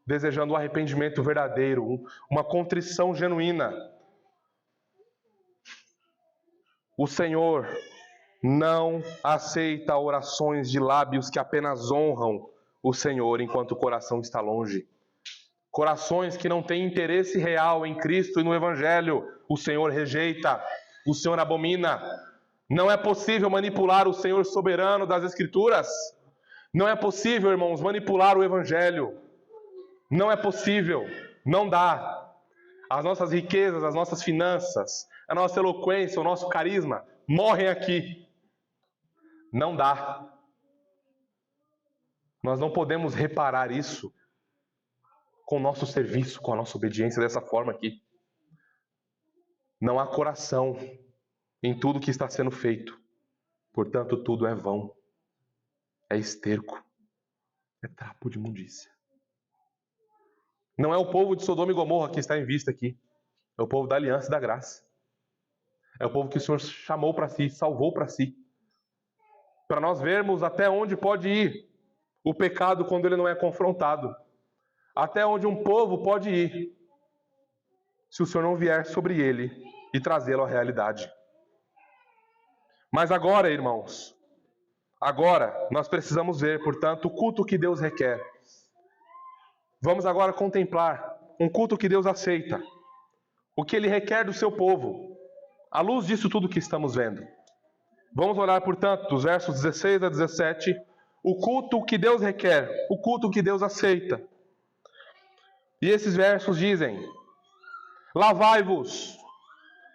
desejando o arrependimento verdadeiro, uma contrição genuína. O Senhor não aceita orações de lábios que apenas honram o Senhor enquanto o coração está longe. Corações que não têm interesse real em Cristo e no Evangelho, o Senhor rejeita, o Senhor abomina. Não é possível manipular o Senhor soberano das Escrituras. Não é possível, irmãos, manipular o Evangelho. Não é possível, não dá. As nossas riquezas, as nossas finanças, a nossa eloquência, o nosso carisma morrem aqui. Não dá. Nós não podemos reparar isso com o nosso serviço, com a nossa obediência dessa forma aqui. Não há coração em tudo que está sendo feito. Portanto, tudo é vão. É esterco. É trapo de imundícia. Não é o povo de Sodoma e Gomorra que está em vista aqui. É o povo da aliança e da graça. É o povo que o Senhor chamou para si, salvou para si. Para nós vermos até onde pode ir o pecado quando ele não é confrontado. até onde um povo pode ir, se o Senhor não vier sobre ele e trazê-lo à realidade. Mas agora, irmãos, agora nós precisamos ver, portanto, o culto que Deus requer. Vamos agora contemplar um culto que Deus aceita, o que Ele requer do seu povo, à luz disso tudo que estamos vendo. Vamos olhar, portanto, dos versos 16 a 17, o culto que Deus requer, o culto que Deus aceita. E esses versos dizem: lavai-vos,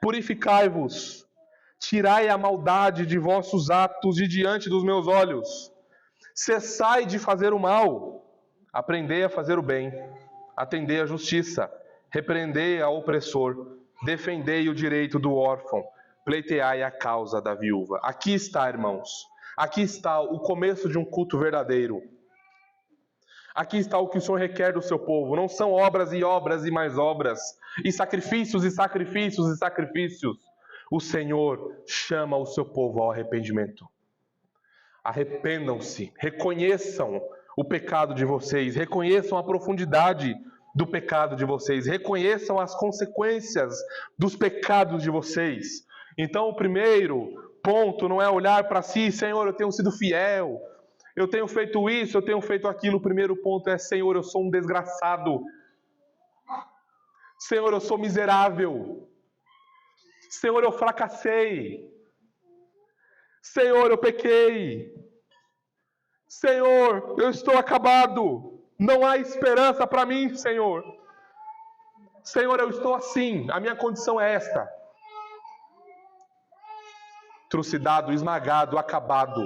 purificai-vos, tirai a maldade de vossos atos de diante dos meus olhos. Cessai de fazer o mal, aprendei a fazer o bem, atendei a justiça, repreendei ao opressor, defendei o direito do órfão, pleiteai a causa da viúva. Aqui está, irmãos, aqui está o começo de um culto verdadeiro. Aqui está o que o Senhor requer do seu povo. Não são obras e obras e mais obras, e sacrifícios e sacrifícios e sacrifícios. O Senhor chama o seu povo ao arrependimento. Arrependam-se, reconheçam o pecado de vocês, reconheçam a profundidade do pecado de vocês, reconheçam as consequências dos pecados de vocês. Então, o primeiro ponto não é olhar para si: Senhor, eu tenho sido fiel, eu tenho feito isso, eu tenho feito aquilo. O primeiro ponto é: Senhor, eu sou um desgraçado. Senhor, eu sou miserável. Senhor, eu fracassei. Senhor, eu pequei. Senhor, eu estou acabado. Não há esperança para mim, Senhor. Senhor, eu estou assim. A minha condição é esta: trucidado, esmagado, acabado,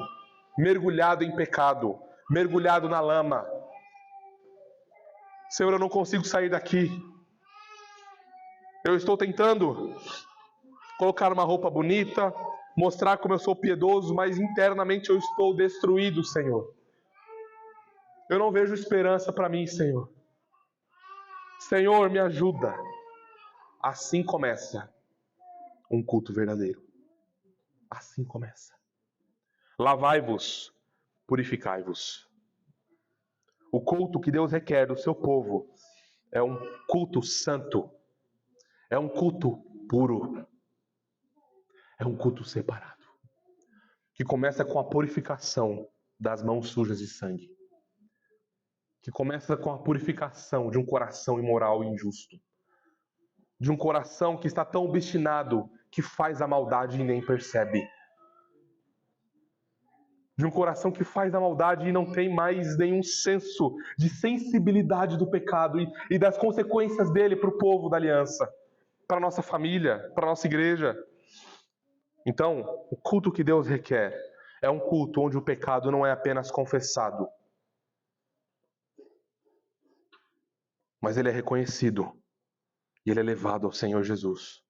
mergulhado em pecado, mergulhado na lama. Senhor, eu não consigo sair daqui. Eu estou tentando colocar uma roupa bonita, mostrar como eu sou piedoso, mas internamente eu estou destruído, Senhor. Eu não vejo esperança para mim, Senhor. Senhor, me ajuda. Assim começa um culto verdadeiro. Assim começa. Lavai-vos, purificai-vos. O culto que Deus requer do seu povo é um culto santo. É um culto puro. É um culto separado. Que começa com a purificação das mãos sujas de sangue. Que começa com a purificação de um coração imoral e injusto. De um coração que está tão obstinado que faz a maldade e nem percebe. De um coração que faz a maldade e não tem mais nenhum senso de sensibilidade do pecado e das consequências dele para o povo da aliança, para a nossa família, para a nossa igreja. Então, o culto que Deus requer é um culto onde o pecado não é apenas confessado, mas ele é reconhecido e ele é levado ao Senhor Jesus,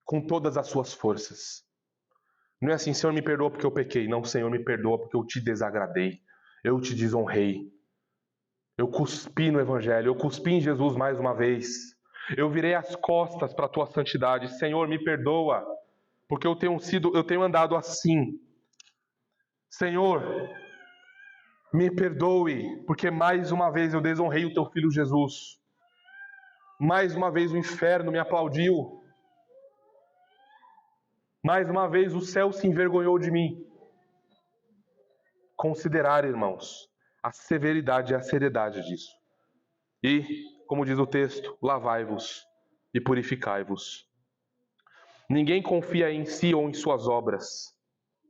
com todas as suas forças. Não é assim: Senhor, me perdoa porque eu pequei. Não, Senhor, me perdoa porque eu te desagradei, eu te desonrei, eu cuspi no Evangelho, eu cuspi em Jesus mais uma vez, eu virei as costas para a tua santidade. Senhor, me perdoa porque eu tenho andado assim. Senhor, me perdoe porque mais uma vez eu desonrei o teu filho Jesus. Mais uma vez o inferno me aplaudiu. Mais uma vez o céu se envergonhou de mim. Considerar, irmãos, a severidade e a seriedade disso. E, como diz o texto, lavai-vos e purificai-vos. Ninguém confia em si ou em suas obras,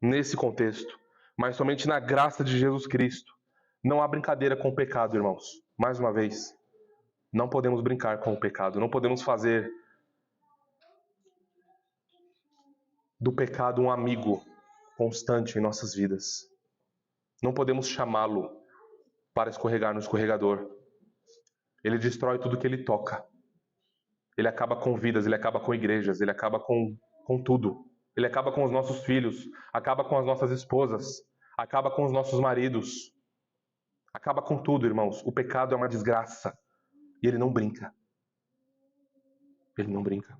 nesse contexto, mas somente na graça de Jesus Cristo. Não há brincadeira com o pecado, irmãos. Mais uma vez, não podemos brincar com o pecado, não podemos fazer do pecado um amigo constante em nossas vidas. Não podemos chamá-lo para escorregar no escorregador. Ele destrói tudo que ele toca. Ele acaba com vidas, ele acaba com igrejas, ele acaba com tudo. Ele acaba com os nossos filhos, acaba com as nossas esposas, acaba com os nossos maridos. Acaba com tudo, irmãos. O pecado é uma desgraça. E ele não brinca. Ele não brinca.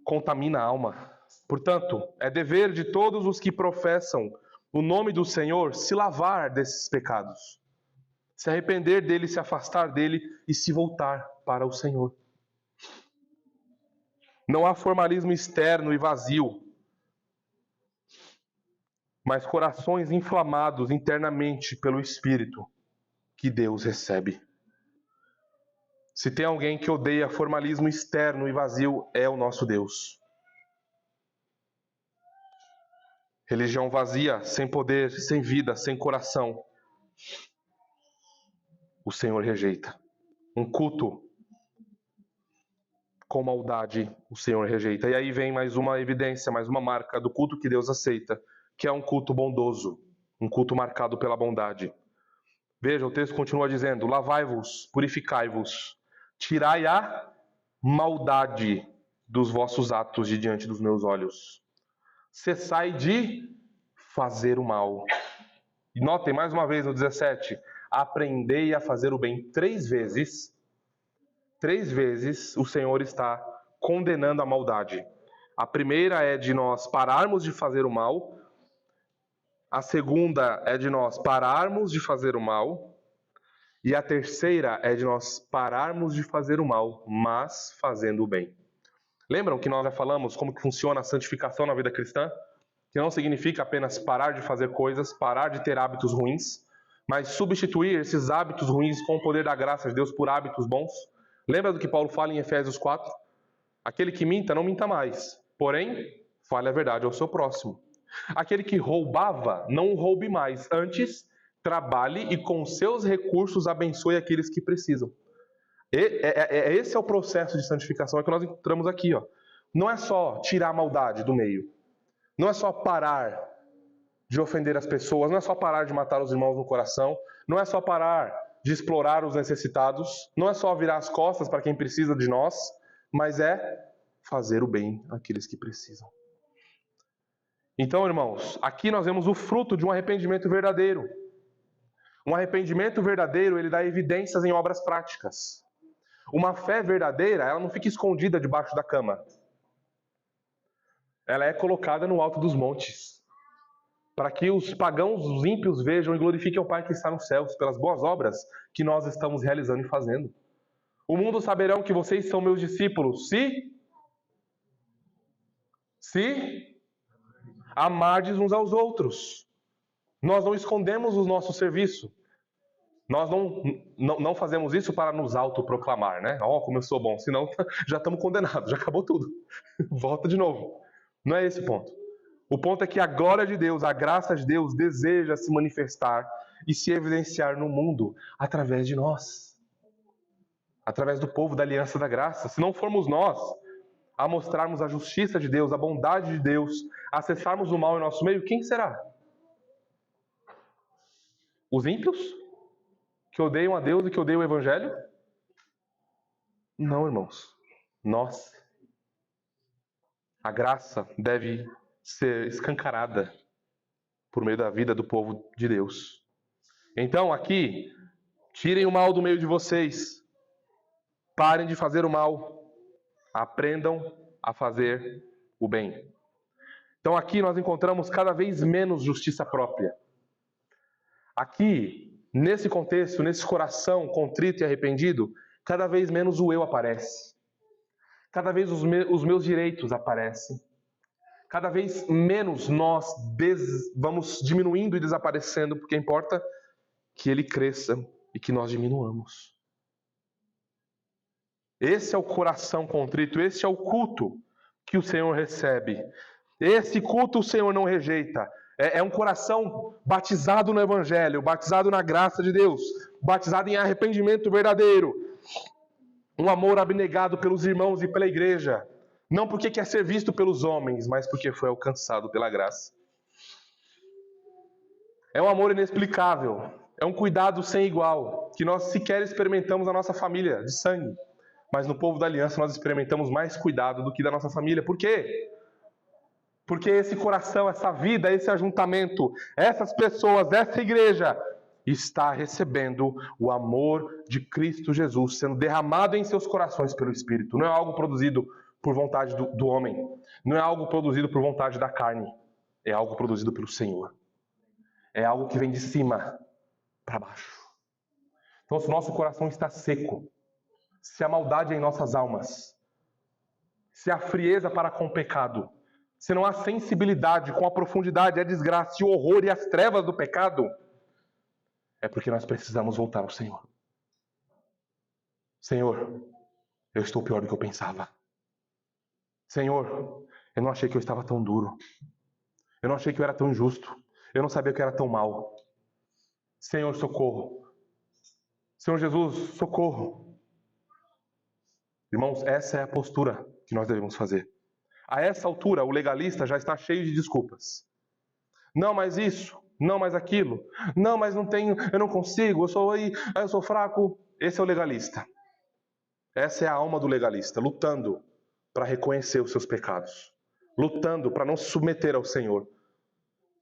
Contamina a alma. Portanto, é dever de todos os que professam o nome do Senhor se lavar desses pecados. Se arrepender dele, se afastar dele e se voltar para o Senhor. Não há formalismo externo e vazio, mas corações inflamados internamente pelo Espírito que Deus recebe. Se tem alguém que odeia formalismo externo e vazio, é o nosso Deus. Religião vazia, sem poder, sem vida, sem coração, o Senhor rejeita. Um culto com maldade, o Senhor rejeita. E aí vem mais uma evidência, mais uma marca do culto que Deus aceita, que é um culto bondoso, um culto marcado pela bondade. Veja, o texto continua dizendo: lavai-vos, purificai-vos, tirai a maldade dos vossos atos de diante dos meus olhos. Cessai de fazer o mal. E notem mais uma vez no 17: aprendei a fazer o bem 3 vezes. 3 vezes o Senhor está condenando a maldade. A primeira é de nós pararmos de fazer o mal. A segunda é de nós pararmos de fazer o mal. E a terceira é de nós pararmos de fazer o mal, mas fazendo o bem. Lembram que nós já falamos como que funciona a santificação na vida cristã? Que não significa apenas parar de fazer coisas, parar de ter hábitos ruins, mas substituir esses hábitos ruins com o poder da graça de Deus por hábitos bons. Lembra do que Paulo fala em Efésios 4? Aquele que minta, não minta mais, porém, fale a verdade ao seu próximo. Aquele que roubava, não roube mais, antes, trabalhe e com seus recursos abençoe aqueles que precisam. Esse é o processo de santificação que nós encontramos aqui. Não é só tirar a maldade do meio. Não é só parar de ofender as pessoas. Não é só parar de matar os irmãos no coração. Não é só parar de explorar os necessitados. Não é só virar as costas para quem precisa de nós. Mas é fazer o bem àqueles que precisam. Então, irmãos, aqui nós vemos o fruto de um arrependimento verdadeiro. Um arrependimento verdadeiro, ele dá evidências em obras práticas. Uma fé verdadeira, ela não fica escondida debaixo da cama. Ela é colocada no alto dos montes, para que os pagãos, os ímpios vejam e glorifiquem o Pai que está nos céus, pelas boas obras que nós estamos realizando e fazendo. O mundo saberão que vocês são meus discípulos, se amardes uns aos outros. Nós não escondemos o nosso serviço. Nós não fazemos isso para nos autoproclamar, né? Como eu sou bom, senão já estamos condenados, já acabou tudo. Volta de novo. Não é esse o ponto. O ponto é que a glória de Deus, a graça de Deus deseja se manifestar e se evidenciar no mundo através de nós. Através do povo da aliança da graça. Se não formos nós a mostrarmos a justiça de Deus, a bondade de Deus, a cessarmos o mal em nosso meio, quem será? Os ímpios? Que odeiam a Deus e que odeiam o Evangelho? Não, irmãos. Nós. A graça deve ser escancarada por meio da vida do povo de Deus. Então, aqui, tirem o mal do meio de vocês. Parem de fazer o mal. Aprendam a fazer o bem. Então, aqui nós encontramos cada vez menos justiça própria. Aqui, nesse contexto, nesse coração contrito e arrependido, cada vez menos o eu aparece. Cada vez os meus direitos aparecem. Cada vez menos nós vamos diminuindo e desaparecendo, porque importa que ele cresça e que nós diminuamos. Esse é o coração contrito, esse é o culto que o Senhor recebe. Esse culto o Senhor não rejeita. É um coração batizado no Evangelho, batizado na graça de Deus, batizado em arrependimento verdadeiro. Um amor abnegado pelos irmãos e pela igreja. Não porque quer ser visto pelos homens, mas porque foi alcançado pela graça. É um amor inexplicável. É um cuidado sem igual, que nós sequer experimentamos na nossa família de sangue. Mas no povo da aliança nós experimentamos mais cuidado do que da nossa família. Por quê? Porque esse coração, essa vida, esse ajuntamento, essas pessoas, essa igreja está recebendo o amor de Cristo Jesus sendo derramado em seus corações pelo Espírito. Não é algo produzido por vontade do homem. Não é algo produzido por vontade da carne. É algo produzido pelo Senhor. É algo que vem de cima para baixo. Então, se o nosso coração está seco, se a maldade é em nossas almas, se há frieza para com o pecado, se não há sensibilidade com a profundidade, a desgraça, o horror e as trevas do pecado, é porque nós precisamos voltar ao Senhor. Senhor, eu estou pior do que eu pensava. Senhor, eu não achei que eu estava tão duro. Eu não achei que eu era tão injusto. Eu não sabia que eu era tão mal. Senhor, socorro. Senhor Jesus, socorro. Irmãos, essa é a postura que nós devemos fazer. A essa altura, o legalista já está cheio de desculpas. Não, mas isso. Não, mas aquilo. Não, mas não tenho, eu não consigo, eu sou fraco. Esse é o legalista. Essa é a alma do legalista, lutando para reconhecer os seus pecados, lutando para não se submeter ao Senhor,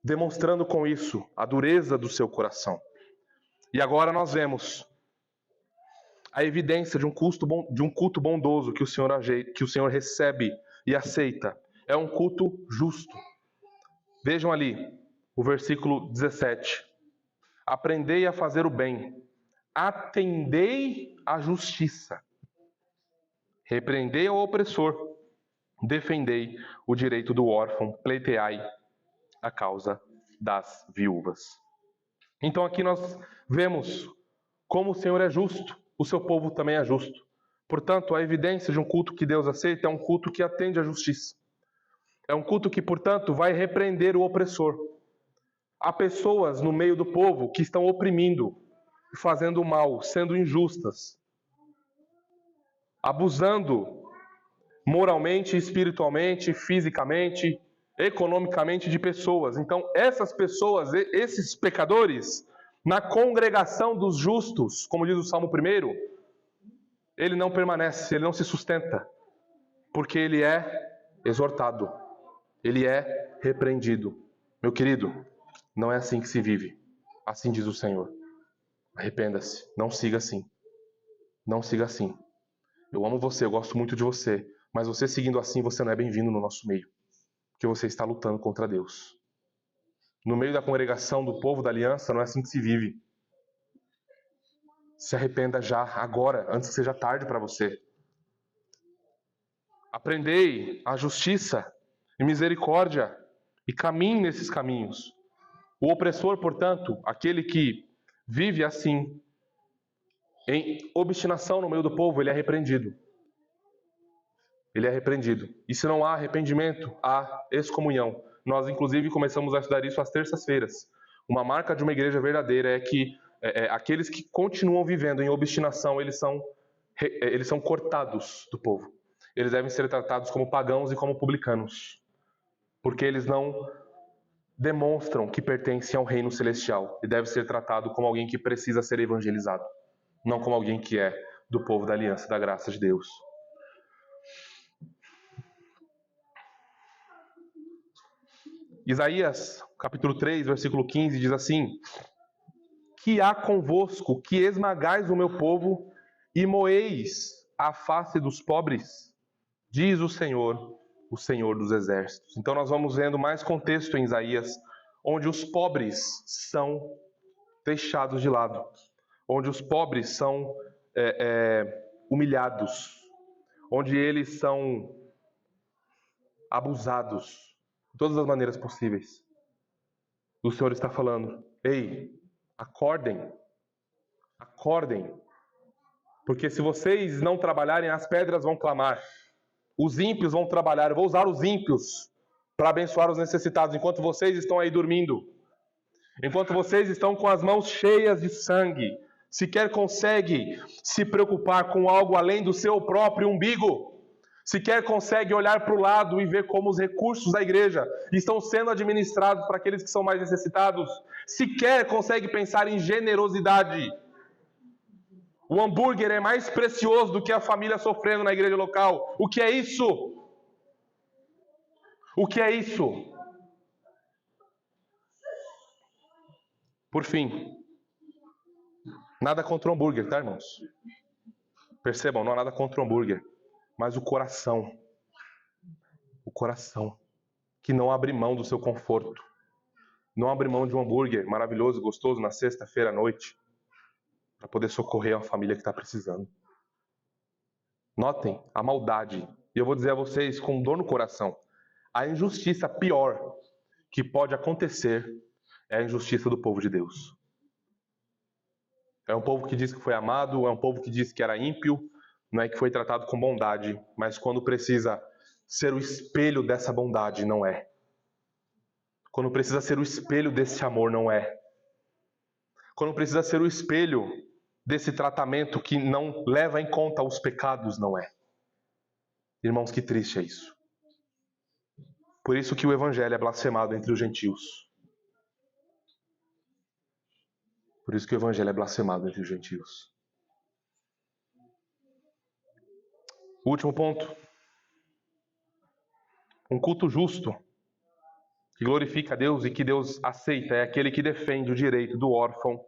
demonstrando com isso a dureza do seu coração. E agora nós vemos a evidência de um culto bondoso que o Senhor recebe e aceita. É um culto justo. Vejam ali o versículo 17. Aprendei a fazer o bem, atendei à justiça, repreendei ao opressor, defendei o direito do órfão, pleiteai a causa das viúvas. Então aqui nós vemos como o Senhor é justo, o seu povo também é justo. Portanto, a evidência de um culto que Deus aceita é um culto que atende à justiça. É um culto que, portanto, vai repreender o opressor. Há pessoas no meio do povo que estão oprimindo, fazendo mal, sendo injustas, abusando moralmente, espiritualmente, fisicamente, economicamente de pessoas. Então, essas pessoas, esses pecadores, na congregação dos justos, como diz o Salmo 1, ele não permanece, ele não se sustenta, porque ele é exortado, ele é repreendido. Meu querido, não é assim que se vive. Assim diz o Senhor. Arrependa-se, não siga assim. Não siga assim. Eu amo você, eu gosto muito de você, mas você seguindo assim, você não é bem-vindo no nosso meio, porque você está lutando contra Deus. No meio da congregação do povo da aliança, não é assim que se vive. Se arrependa já, agora, antes que seja tarde para você. Aprendei a justiça e misericórdia e caminhe nesses caminhos. O opressor, portanto, aquele que vive assim, em obstinação no meio do povo, ele é repreendido. Ele é repreendido. E se não há arrependimento, há excomunhão. Nós, inclusive, começamos a estudar isso às terças-feiras. Uma marca de uma igreja verdadeira é que aqueles que continuam vivendo em obstinação, eles são cortados do povo. Eles devem ser tratados como pagãos e como publicanos, porque eles não demonstram que pertencem ao reino celestial e deve ser tratado como alguém que precisa ser evangelizado, não como alguém que é do povo da aliança da graça de Deus. Isaías, capítulo 3, versículo 15, diz assim: que há convosco que esmagais o meu povo e moeis a face dos pobres, diz o Senhor dos exércitos. Então nós vamos vendo mais contexto em Isaías, onde os pobres são deixados de lado, onde os pobres são humilhados, onde eles são abusados de todas as maneiras possíveis. O Senhor está falando: ei, acordem, porque se vocês não trabalharem, as pedras vão clamar. Os ímpios vão trabalhar. Eu vou usar os ímpios para abençoar os necessitados, enquanto vocês estão aí dormindo. Enquanto vocês estão com as mãos cheias de sangue, sequer consegue se preocupar com algo além do seu próprio umbigo. Sequer consegue olhar para o lado e ver como os recursos da igreja estão sendo administrados para aqueles que são mais necessitados. Sequer consegue pensar em generosidade. O hambúrguer é mais precioso do que a família sofrendo na igreja local. O que é isso? O que é isso? Por fim, nada contra o hambúrguer, tá, irmãos? Percebam, não há nada contra o hambúrguer, mas o coração, que não abre mão do seu conforto, não abre mão de um hambúrguer maravilhoso, gostoso na sexta-feira à noite, para poder socorrer uma família que está precisando. Notem a maldade. E eu vou dizer a vocês com dor no coração, a injustiça pior que pode acontecer é a injustiça do povo de Deus. É um povo que diz que foi amado, é um povo que diz que era ímpio, não é que foi tratado com bondade, mas quando precisa ser o espelho dessa bondade, não é. Quando precisa ser o espelho desse amor, não é. Quando precisa ser o espelho desse tratamento que não leva em conta os pecados, não é. Irmãos, que triste é isso. Por isso que o evangelho é blasfemado entre os gentios. Por isso que o evangelho é blasfemado entre os gentios. O último ponto. Um culto justo, que glorifica a Deus e que Deus aceita, é aquele que defende o direito do órfão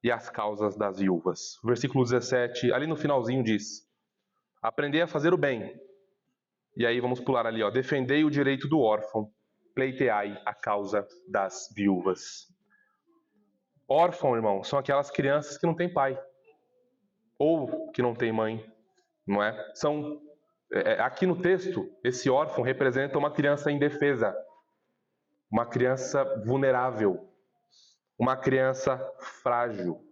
e as causas das viúvas. O versículo 17, ali no finalzinho diz: aprendei a fazer o bem. E aí vamos pular ali, ó. Defendei o direito do órfão, pleiteai a causa das viúvas. Órfão, irmão, são aquelas crianças que não têm pai. Ou que não têm mãe, não é? Aqui no texto, esse órfão representa uma criança indefesa. Uma criança vulnerável. Uma criança frágil.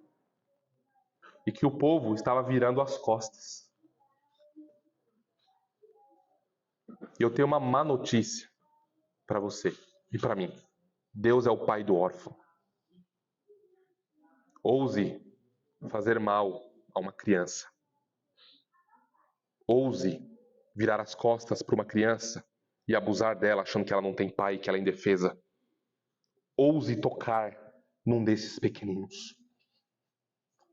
E que o povo estava virando as costas. E eu tenho uma má notícia para você e para mim. Deus é o pai do órfão. Ouse fazer mal a uma criança. Ouse virar as costas para uma criança e abusar dela achando que ela não tem pai, que ela é indefesa. Ouse tocar num desses pequeninos.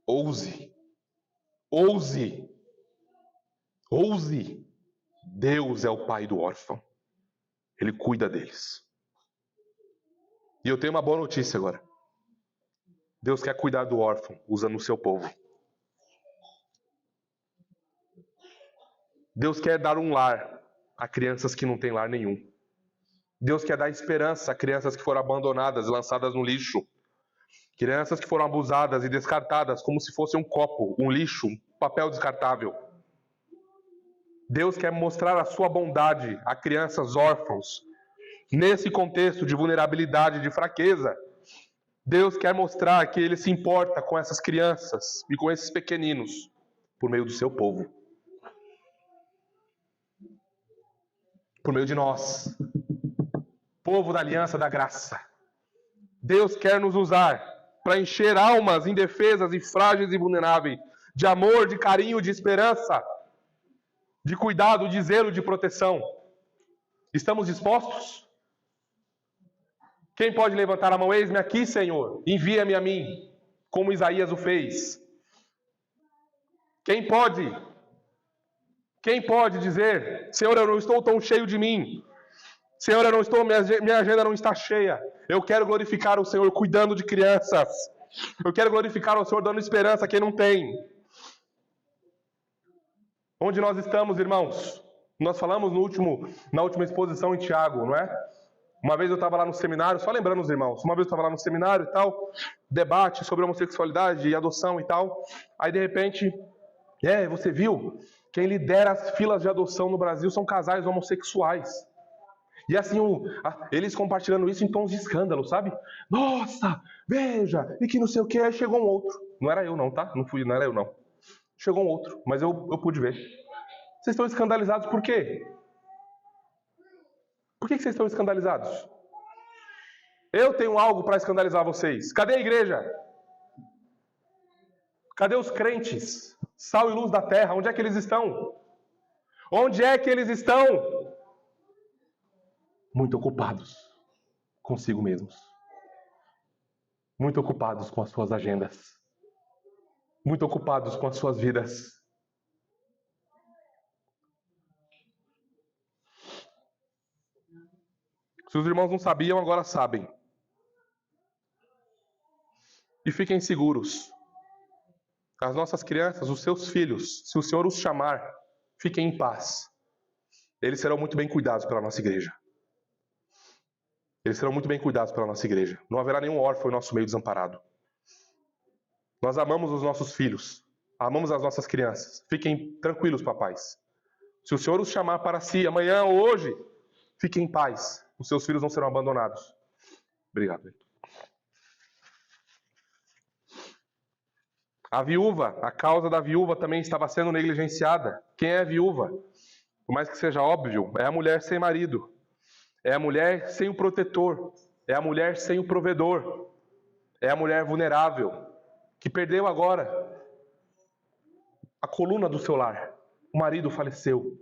Ouse. Ouse. Ouse. Deus é o pai do órfão. Ele cuida deles. E eu tenho uma boa notícia agora. Deus quer cuidar do órfão usando o seu povo. Deus quer dar um lar a crianças que não têm lar nenhum. Deus quer dar esperança a crianças que foram abandonadas, lançadas no lixo. Crianças que foram abusadas e descartadas como se fosse um copo, um lixo, um papel descartável. Deus quer mostrar a sua bondade a crianças órfãos. Nesse contexto de vulnerabilidade, de fraqueza, Deus quer mostrar que Ele se importa com essas crianças e com esses pequeninos por meio do seu povo. Por meio de nós. Povo da aliança da graça. Deus quer nos usar para encher almas indefesas e frágeis e vulneráveis de amor, de carinho, de esperança, de cuidado, de zelo, de proteção. Estamos dispostos? Quem pode levantar a mão? Eis-me aqui, Senhor. Envia-me a mim, como Isaías o fez. Quem pode? Quem pode dizer: Senhor, eu não estou tão cheio de mim. Senhor, eu não estou, minha agenda não está cheia. Eu quero glorificar o Senhor cuidando de crianças. Eu quero glorificar o Senhor dando esperança a quem não tem. Onde nós estamos, irmãos? Nós falamos na última exposição em Tiago, não é? Uma vez eu estava lá no seminário, só lembrando os irmãos, uma vez eu estava lá no seminário e tal, debate sobre homossexualidade e adoção e tal. Aí de repente, você viu? Quem lidera as filas de adoção no Brasil são casais homossexuais. E assim, eles compartilhando isso em tons de escândalo, sabe? Nossa, veja, e que não sei o que, aí chegou um outro. Não era eu não, tá? Não era eu não. Chegou um outro, mas eu pude ver. Vocês estão escandalizados por quê? Por que vocês estão escandalizados? Eu tenho algo para escandalizar vocês. Cadê a igreja? Cadê os crentes? Sal e luz da terra, onde é que eles estão? Onde é que eles estão? Muito ocupados consigo mesmos. Muito ocupados com as suas agendas. Muito ocupados com as suas vidas. Se os irmãos não sabiam, agora sabem. E fiquem seguros. As nossas crianças, os seus filhos, se o Senhor os chamar, fiquem em paz. Eles serão muito bem cuidados pela nossa igreja. Eles serão muito bem cuidados pela nossa igreja. Não haverá nenhum órfão em nosso meio desamparado. Nós amamos os nossos filhos, amamos as nossas crianças. Fiquem tranquilos, papais. Se o Senhor os chamar para si amanhã ou hoje, fiquem em paz. Os seus filhos não serão abandonados. Obrigado. A viúva, a causa da viúva também estava sendo negligenciada. Quem é a viúva? Por mais que seja óbvio, é a mulher sem marido. É a mulher sem o protetor. É a mulher sem o provedor. É a mulher vulnerável, que perdeu agora a coluna do seu lar. O marido faleceu.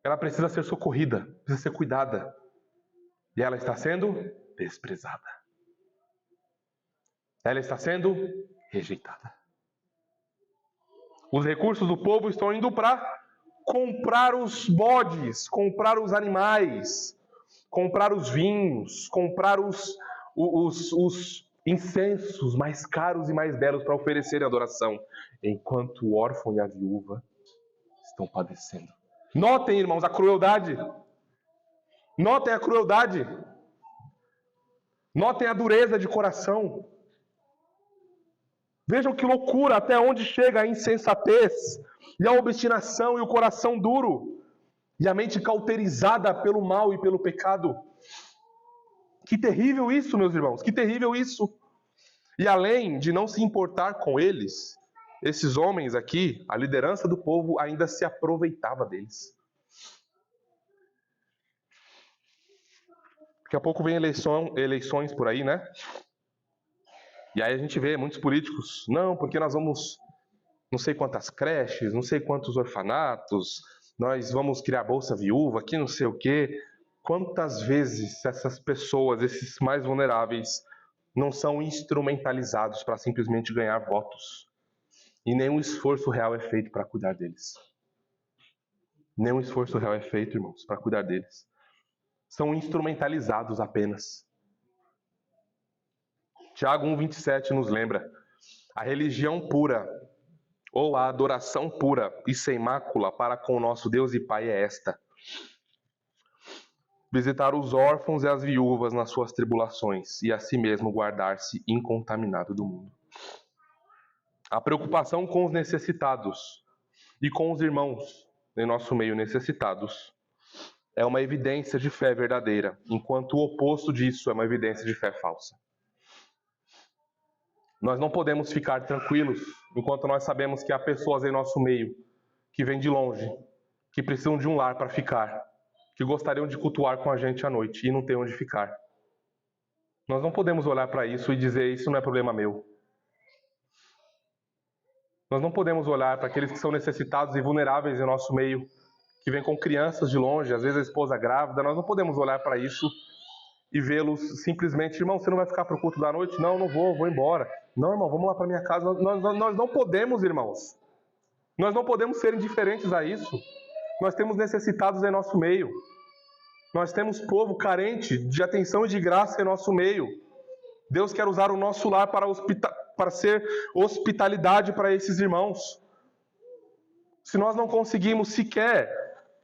Ela precisa ser socorrida, precisa ser cuidada. E ela está sendo desprezada. Ela está sendo rejeitada. Os recursos do povo estão indo para comprar os bodes, comprar os animais, comprar os vinhos, comprar os incensos mais caros e mais belos para oferecer adoração, enquanto o órfão e a viúva estão padecendo. Notem, irmãos, a crueldade. Notem a crueldade. Notem a dureza de coração. Vejam que loucura, até onde chega a insensatez, e a obstinação, e o coração duro, e a mente cauterizada pelo mal e pelo pecado. Que terrível isso, meus irmãos, que terrível isso. E além de não se importar com eles, esses homens aqui, a liderança do povo ainda se aproveitava deles. Daqui a pouco vem eleições por aí, né? E aí a gente vê muitos políticos, não, porque nós vamos não sei quantas creches, não sei quantos orfanatos, nós vamos criar bolsa viúva, que não sei o quê. Quantas vezes essas pessoas, esses mais vulneráveis, não são instrumentalizados para simplesmente ganhar votos? E nenhum esforço real é feito para cuidar deles. Nenhum esforço real é feito, irmãos, para cuidar deles. São instrumentalizados apenas. Tiago 1,27 nos lembra: a religião pura, ou a adoração pura e sem mácula para com o nosso Deus e Pai é esta: visitar os órfãos e as viúvas nas suas tribulações, e a si mesmo guardar-se incontaminado do mundo. A preocupação com os necessitados e com os irmãos em nosso meio necessitados é uma evidência de fé verdadeira, enquanto o oposto disso é uma evidência de fé falsa. Nós não podemos ficar tranquilos enquanto nós sabemos que há pessoas em nosso meio que vêm de longe, que precisam de um lar para ficar, que gostariam de cultuar com a gente à noite e não tem onde ficar. Nós não podemos olhar para isso e dizer: isso não é problema meu. Nós não podemos olhar para aqueles que são necessitados e vulneráveis em nosso meio, que vêm com crianças de longe, às vezes a esposa grávida. Nós não podemos olhar para isso e vê-los simplesmente: irmão, você não vai ficar para o culto da noite? Não, não vou embora. Não, irmão, vamos lá para minha casa. Nós não podemos, irmãos. Nós não podemos ser indiferentes a isso. Nós temos necessitados em nosso meio. Nós temos povo carente de atenção e de graça em nosso meio. Deus quer usar o nosso lar para ser hospitalidade para esses irmãos. Se nós não conseguimos sequer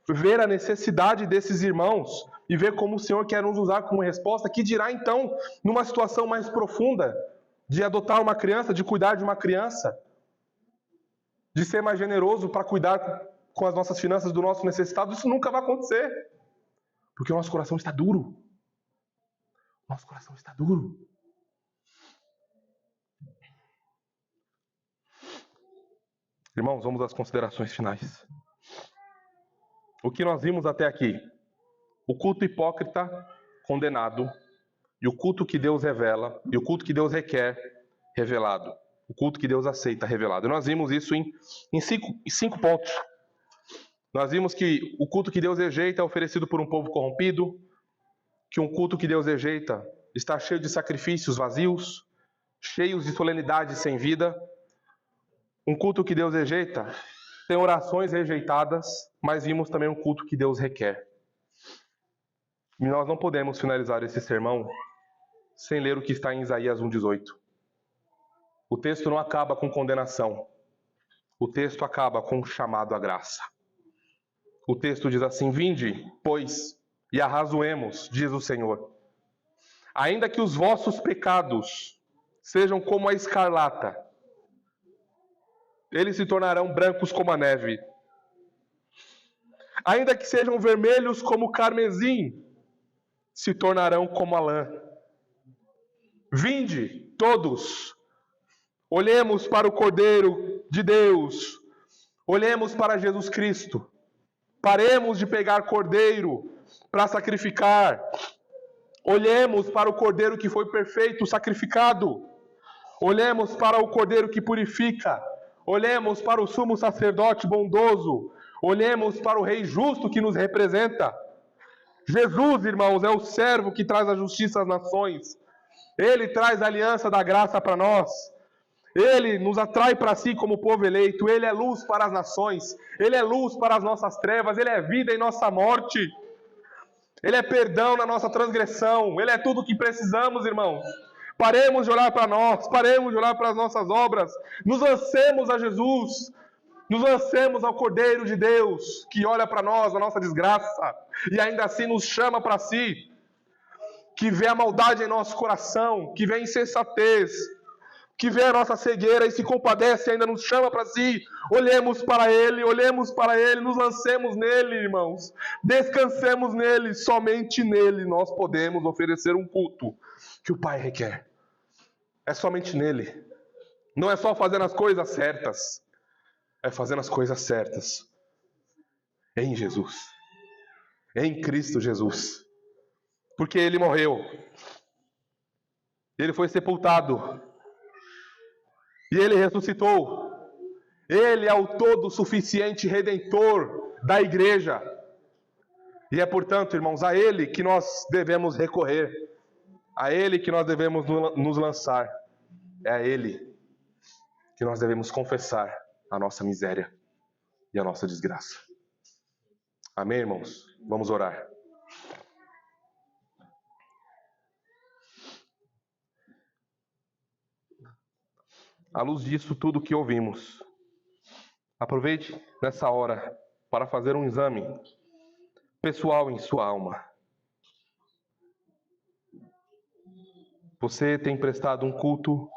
ver a necessidade desses irmãos e ver como o Senhor quer nos usar como resposta, que dirá então numa situação mais profunda, de adotar uma criança, de cuidar de uma criança, de ser mais generoso para cuidar com as nossas finanças do nosso necessitado? Isso nunca vai acontecer, porque o nosso coração está duro. Nosso coração está duro. Irmãos, vamos às considerações finais. O que nós vimos até aqui? O culto hipócrita condenado, e o culto que Deus revela, e o culto que Deus requer revelado. O culto que Deus aceita revelado. E nós vimos isso em cinco pontos. Nós vimos que o culto que Deus rejeita é oferecido por um povo corrompido, que um culto que Deus rejeita está cheio de sacrifícios vazios, cheios de solenidade sem vida. Um culto que Deus rejeita tem orações rejeitadas, mas vimos também um culto que Deus requer. E nós não podemos finalizar esse sermão sem ler o que está em Isaías 1,18. O texto não acaba com condenação. O texto acaba com um chamado à graça. O texto diz assim: vinde, pois, e arrazoemos, diz o Senhor. Ainda que os vossos pecados sejam como a escarlata, eles se tornarão brancos como a neve. Ainda que sejam vermelhos como o carmesim, se tornarão como a lã. Vinde, todos, olhemos para o Cordeiro de Deus, olhemos para Jesus Cristo. Paremos de pegar cordeiro para sacrificar. Olhemos para o cordeiro que foi perfeito, sacrificado. Olhemos para o cordeiro que purifica. Olhemos para o sumo sacerdote bondoso. Olhemos para o rei justo que nos representa. Jesus, irmãos, é o servo que traz a justiça às nações. Ele traz a aliança da graça para nós. Ele nos atrai para si como povo eleito. Ele é luz para as nações. Ele é luz para as nossas trevas. Ele é vida em nossa morte. Ele é perdão na nossa transgressão. Ele é tudo o que precisamos, irmãos. Paremos de olhar para nós. Paremos de olhar para as nossas obras. Nos lancemos a Jesus. Nos lancemos ao Cordeiro de Deus, que olha para nós, a nossa desgraça, e ainda assim nos chama para si. Que vê a maldade em nosso coração, que vê a insensatez, que vê a nossa cegueira e se compadece e ainda nos chama para si. Olhemos para Ele, nos lancemos nele, irmãos. Descansemos nele, somente nele nós podemos oferecer um culto que o Pai requer. É somente nele. Não é só fazendo as coisas certas, é fazendo as coisas certas em Jesus, em Cristo Jesus. Porque Ele morreu, Ele foi sepultado, e Ele ressuscitou. Ele é o todo suficiente Redentor da igreja. E é, portanto, irmãos, a Ele que nós devemos recorrer. A Ele que nós devemos nos lançar. É a Ele que nós devemos confessar a nossa miséria e a nossa desgraça. Amém, irmãos? Vamos orar. À luz disso tudo que ouvimos, aproveite nessa hora para fazer um exame pessoal em sua alma. Você tem prestado um culto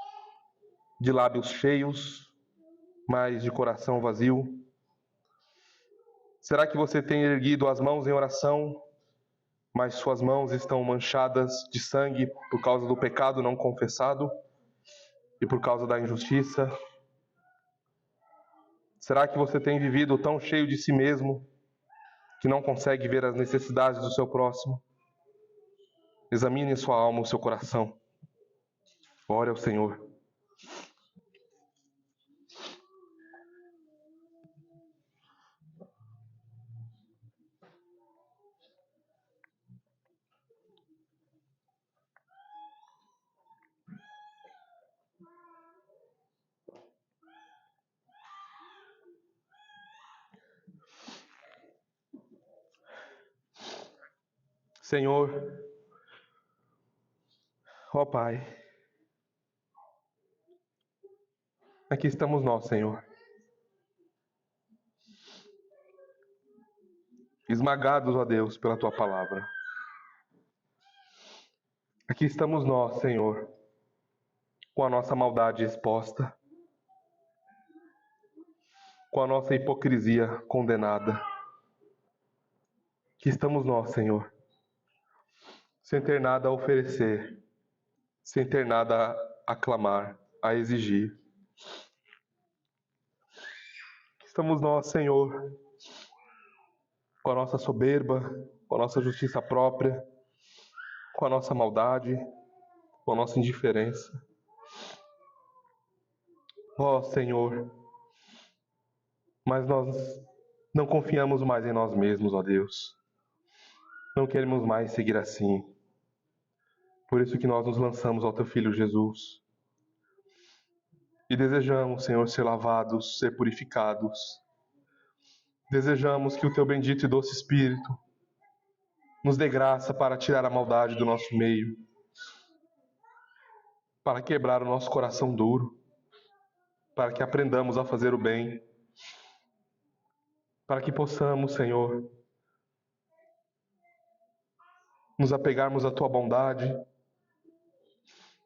de lábios cheios, mas de coração vazio? Será que você tem erguido as mãos em oração, mas suas mãos estão manchadas de sangue por causa do pecado não confessado e por causa da injustiça? Será que você tem vivido tão cheio de si mesmo que não consegue ver as necessidades do seu próximo? Examine sua alma, o seu coração. Ore ao Senhor. Senhor, ó Pai, aqui estamos nós, Senhor, esmagados, ó Deus, pela Tua palavra. Aqui estamos nós, Senhor, com a nossa maldade exposta, com a nossa hipocrisia condenada. Aqui estamos nós, Senhor, sem ter nada a oferecer, sem ter nada a clamar, a exigir. Aqui estamos nós, Senhor, com a nossa soberba, com a nossa justiça própria, com a nossa maldade, com a nossa indiferença. Ó Senhor, mas nós não confiamos mais em nós mesmos, ó Deus. Não queremos mais seguir assim. Por isso que nós nos lançamos ao Teu Filho Jesus. E desejamos, Senhor, ser lavados, ser purificados. Desejamos que o Teu bendito e doce Espírito nos dê graça para tirar a maldade do nosso meio, para quebrar o nosso coração duro, para que aprendamos a fazer o bem, para que possamos, Senhor, nos apegarmos à Tua bondade,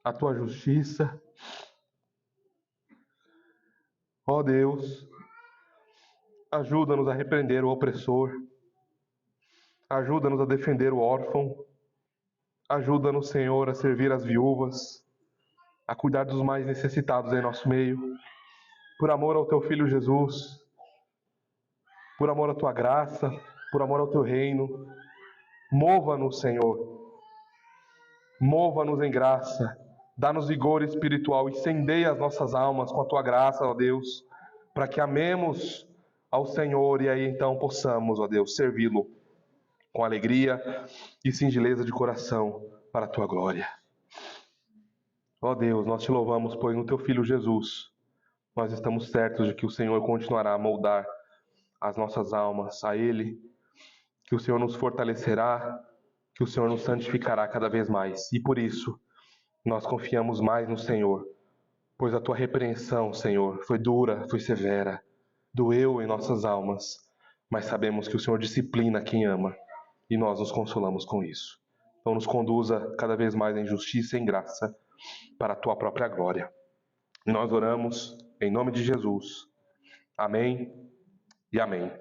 à Tua justiça, Ó Deus, ajuda-nos a repreender o opressor, ajuda-nos a defender o órfão, ajuda-nos, Senhor, a servir as viúvas, a cuidar dos mais necessitados em nosso meio. Por amor ao teu Filho Jesus, por amor à tua graça, por amor ao teu reino, mova-nos, Senhor, mova-nos em graça, dá-nos vigor espiritual, incendeia as nossas almas com a tua graça, ó Deus, para que amemos ao Senhor e aí então possamos, ó Deus, servi-lo com alegria e singeleza de coração para a tua glória. Ó Deus, nós te louvamos, pois no teu Filho Jesus, nós estamos certos de que o Senhor continuará a moldar as nossas almas a Ele, que o Senhor nos fortalecerá, que o Senhor nos santificará cada vez mais. E por isso, nós confiamos mais no Senhor, pois a tua repreensão, Senhor, foi dura, foi severa, doeu em nossas almas, mas sabemos que o Senhor disciplina quem ama, e nós nos consolamos com isso. Então nos conduza cada vez mais em justiça e em graça, para a tua própria glória. E nós oramos em nome de Jesus. Amém e amém.